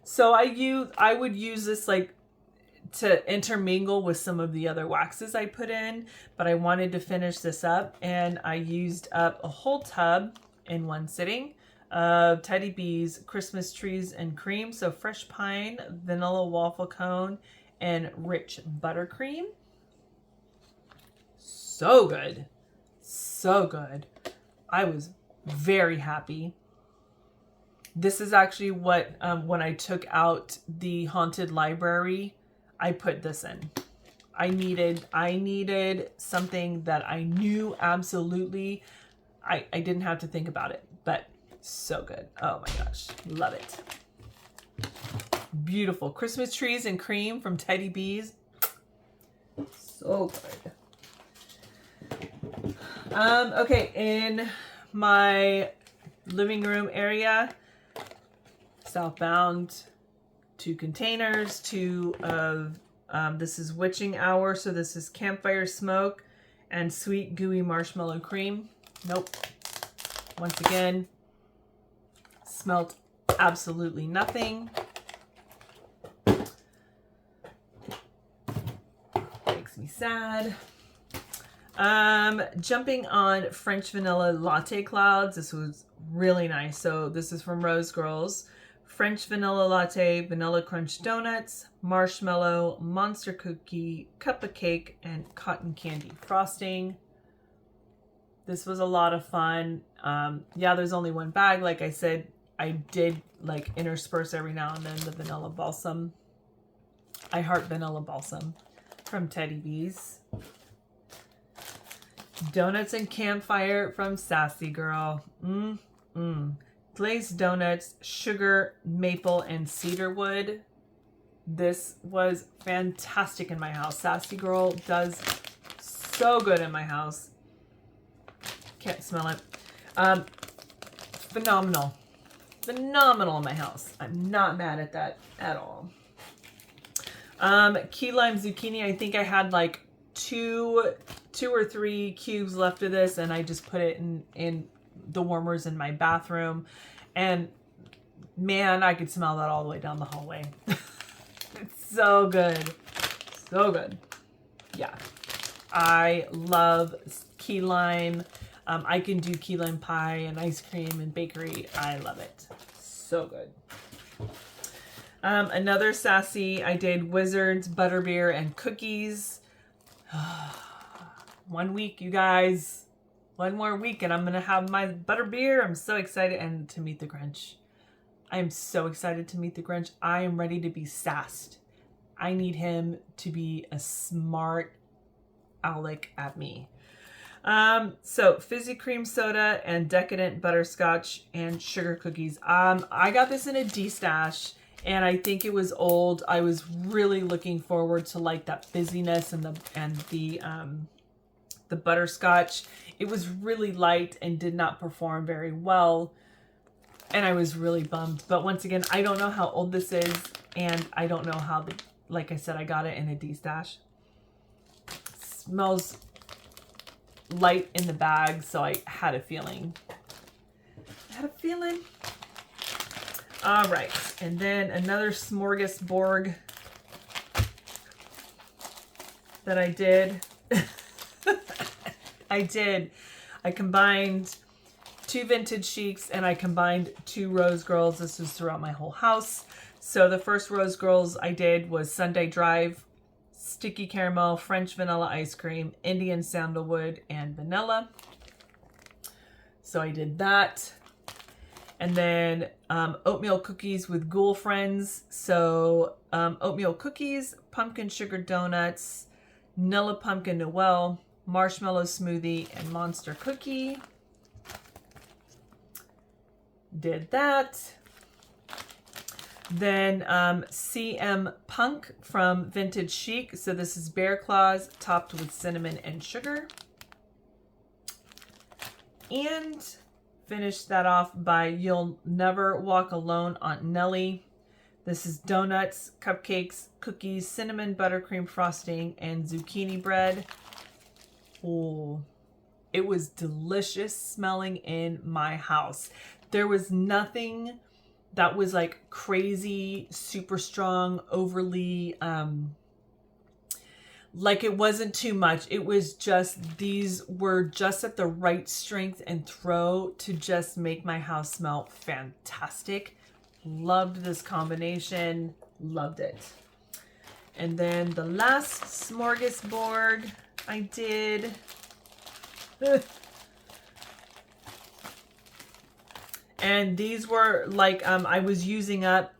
So I would use this like to intermingle with some of the other waxes I put in, but I wanted to finish this up, and I used up a whole tub in one sitting of Teddy Bees Christmas Trees and Cream. So fresh pine, vanilla waffle cone, and rich buttercream. So good. So good. I was very happy. This is actually what, when I took out the haunted library, I put this in. I needed something that I knew absolutely. I didn't have to think about it, but so good. Oh my gosh. Love it. Beautiful. Christmas Trees and Cream from Teddy Bees. So good. Okay, in my living room area, southbound, 2 containers, 2 of, this is Witching Hour, so this is Campfire Smoke and Sweet Gooey Marshmallow Cream. Nope. Once again, smelled absolutely nothing. Makes me sad. Jumping on French Vanilla Latte Clouds. This was really nice. So this is from Rose Girls. French Vanilla Latte, Vanilla Crunch Donuts, Marshmallow, Monster Cookie, Cup of Cake, and Cotton Candy Frosting. This was a lot of fun. Yeah, there's only one bag. Like I said, I did like intersperse every now and then the Vanilla Balsam. I Heart Vanilla Balsam from Teddy Bees. Donuts and Campfire from Sassy Girl. Glazed donuts, sugar, maple, and cedarwood. This was fantastic in my house. Sassy Girl does so good in my house. Can't smell it. Phenomenal. Phenomenal in my house. I'm not mad at that at all. Key lime zucchini. I think I had like two or three cubes left of this, and I just put it in the warmers in my bathroom, and man, I could smell that all the way down the hallway. It's so good. So good. Yeah. I love key lime. I can do key lime pie and ice cream and bakery. I love it. So good. Another Sassy, I did Wizards, Butterbeer, and cookies. 1 week, you guys. 1 more week and I'm going to have my butterbeer. I'm so excited. And to meet the Grinch. I am so excited to meet the Grinch. I am ready to be sassed. I need him to be a smart aleck at me. So fizzy cream soda and decadent butterscotch and sugar cookies. I got this in a D-stash and I think it was old. I was really looking forward to like that fizziness and the butterscotch. It was really light and did not perform very well. And I was really bummed. But once again, I don't know how old this is. And I don't know how, like I said, I got it in a D-stash. Smells light in the bag. So I had a feeling. All right. And then another smorgasbord that I did. I combined 2 Vintage Chics, and I combined 2 Rose Girls. This is throughout my whole house. So the first Rose Girls I did was Sunday Drive, Sticky Caramel, French Vanilla Ice Cream, Indian Sandalwood, and Vanilla. So I did that. And then oatmeal cookies with Ghoul Friends. So oatmeal cookies, pumpkin sugar donuts, Nilla Pumpkin Noel, marshmallow smoothie, and monster cookie. Did that. Then CM Punk from Vintage Chic. So this is Bear Claws topped with cinnamon and sugar. And finish that off by You'll Never Walk Alone, Aunt Nellie. This is donuts, cupcakes, cookies, cinnamon buttercream frosting, and zucchini bread. Oh, it was delicious smelling in my house. There was nothing that was like crazy, super strong, overly, like it wasn't too much. It was just, these were just at the right strength and throw to just make my house smell fantastic. Loved this combination. Loved it. And then the last smorgasbord I did. And these were like, I was using up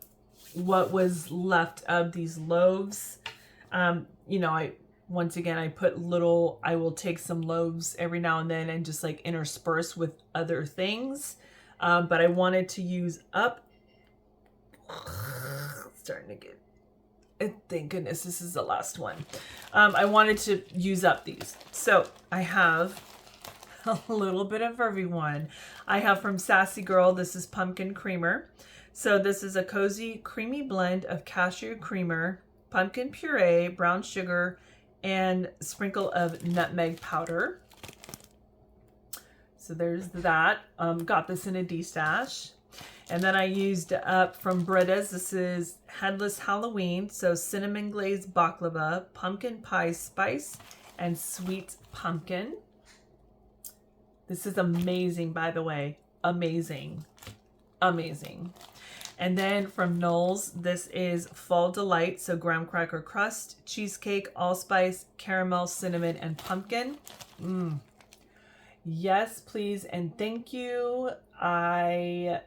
what was left of these loaves. You know, once again, I will take some loaves every now and then and just like intersperse with other things. But I wanted to use up, starting to get, thank goodness, this is the last one. I wanted to use up these. So I have a little bit of everyone. I have from Sassy Girl, this is pumpkin creamer. So this is a cozy, creamy blend of cashew creamer, pumpkin puree, brown sugar, and sprinkle of nutmeg powder. So there's that. Got this in a D-stash. And then I used up from Britta's, this is Headless Halloween. So cinnamon glazed baklava, pumpkin pie spice, and sweet pumpkin. This is amazing, by the way. Amazing. Amazing. And then from Knowles, this is Fall Delight. So graham cracker crust, cheesecake, allspice, caramel, cinnamon, and pumpkin. Yes, please, and thank you. I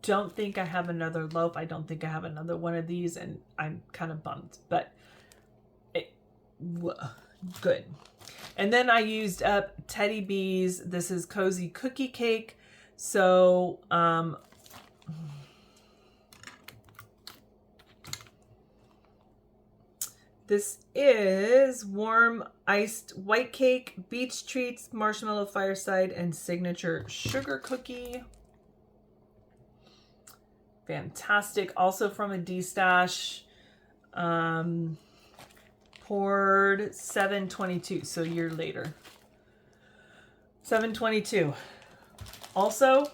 don't think I have another loaf. I don't think I have another one of these, and I'm kind of bummed, but good. And then I used up Teddy B's. This is Cozy Cookie Cake. So, this is warm iced white cake, beach treats, marshmallow fireside, and signature sugar cookie. Fantastic. Also from a D-stash. Poured 7/22, so a year later. 7/22. Also,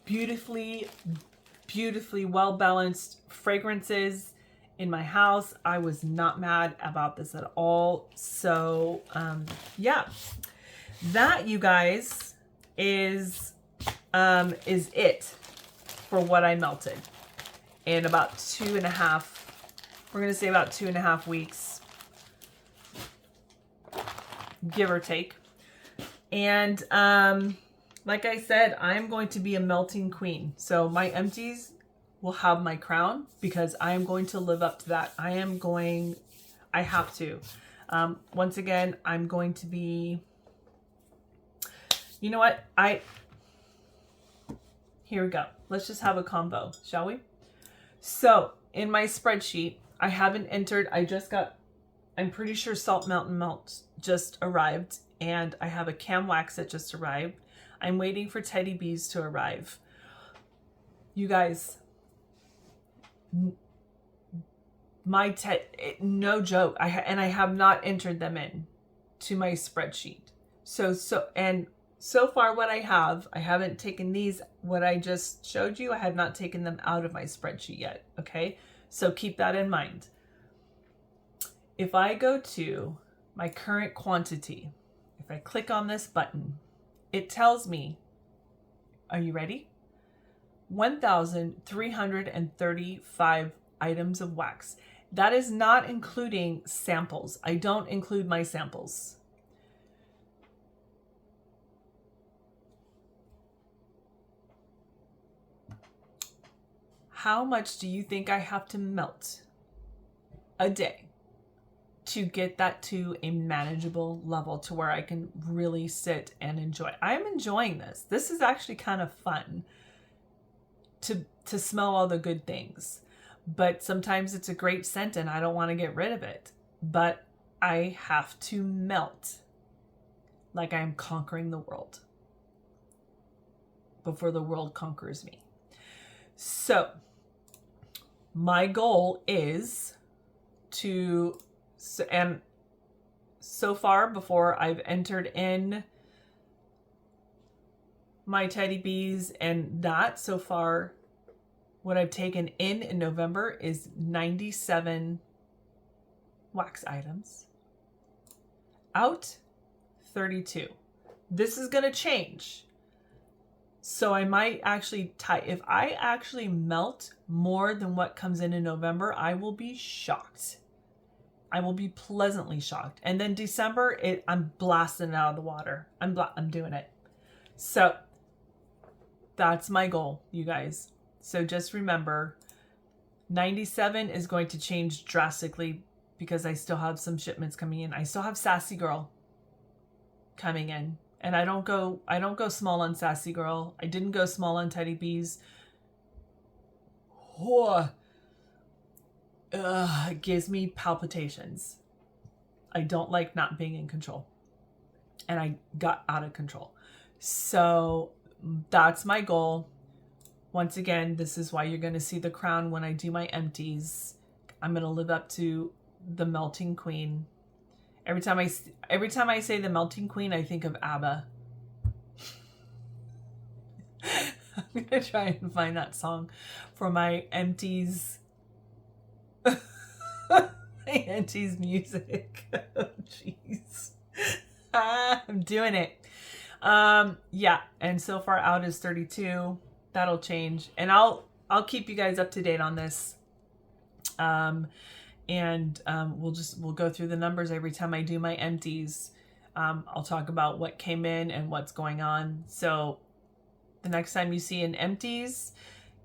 beautifully well-balanced fragrances in my house. I was not mad about this at all. So, yeah, that, you guys, is it for what I melted in about 2.5. We're going to say about 2.5 weeks, give or take. And like I said, I'm going to be a melting queen. So my empties will have my crown because I am going to live up to that. I have to. Once again, I'm going to be, you know what? Here we go. Let's just have a combo, shall we? So in my spreadsheet, I haven't entered, I'm pretty sure Salt Mountain Melt just arrived, and I have a Cam Wax that just arrived. I'm waiting for Teddy B's to arrive. You guys, no joke, I have not entered them in to my spreadsheet. So far what I haven't taken these, what I just showed you, I have not taken them out of my spreadsheet yet, okay? So keep that in mind. If I go to my current quantity, if I click on this button, it tells me, are you ready? 1,335 items of wax. That is not including samples. I don't include my samples. How much do you think I have to melt a day to get that to a manageable level to where I can really sit and enjoy? I'm enjoying this. This is actually kind of fun to smell all the good things. But sometimes it's a great scent and I don't want to get rid of it. But I have to melt like I'm conquering the world before the world conquers me. So my goal is to, and so far before I've entered in my teddy bees and that, so far what I've taken in November is 97 wax items. Out, 32. This is going to change. So I might actually if I actually melt more than what comes in November, I will be shocked. I will be pleasantly shocked. And then December, I'm blasting it out of the water. I'm doing it. So that's my goal, you guys. So just remember, 97 is going to change drastically because I still have some shipments coming in. I still have Sassy Girl coming in. And I don't go small on Sassy Girl. I didn't go small on Teddy Bees. It gives me palpitations. I don't like not being in control. And I got out of control. So that's my goal. Once again, this is why you're going to see the crown when I do my empties. I'm going to live up to the Melting Queen. Every time I say the Melting Queen, I think of ABBA. I'm going to try and find that song for my empties. My empties music. Oh, jeez. I'm doing it. Yeah, and so far out is 32. That'll change, and I'll keep you guys up to date on this. We'll go through the numbers every time I do my empties. I'll talk about what came in and what's going on. So the next time you see an empties,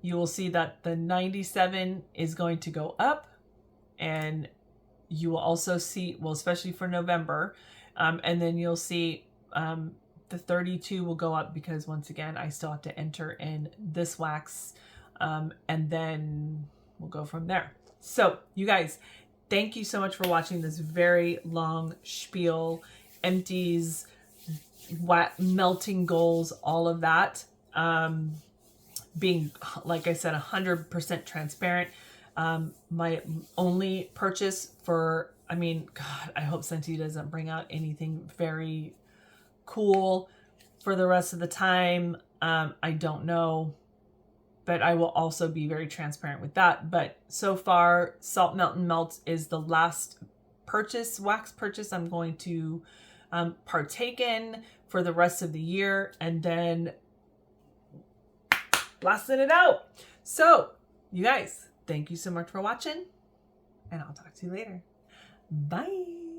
you will see that the 97 is going to go up, and you will also see, well, especially for November, and then you'll see the 32 will go up because once again, I still have to enter in this wax, and then we'll go from there. So you guys, thank you so much for watching this very long spiel, empties, melting goals, all of that. Being, like I said, 100% transparent. My only purchase for, God, I hope Scentsy doesn't bring out anything very cool for the rest of the time. I don't know, but I will also be very transparent with that. But so far, Salt Melt and Melt is the last purchase, wax purchase I'm going to partake in for the rest of the year, and then blasting it out. So you guys, thank you so much for watching, and I'll talk to you later. Bye.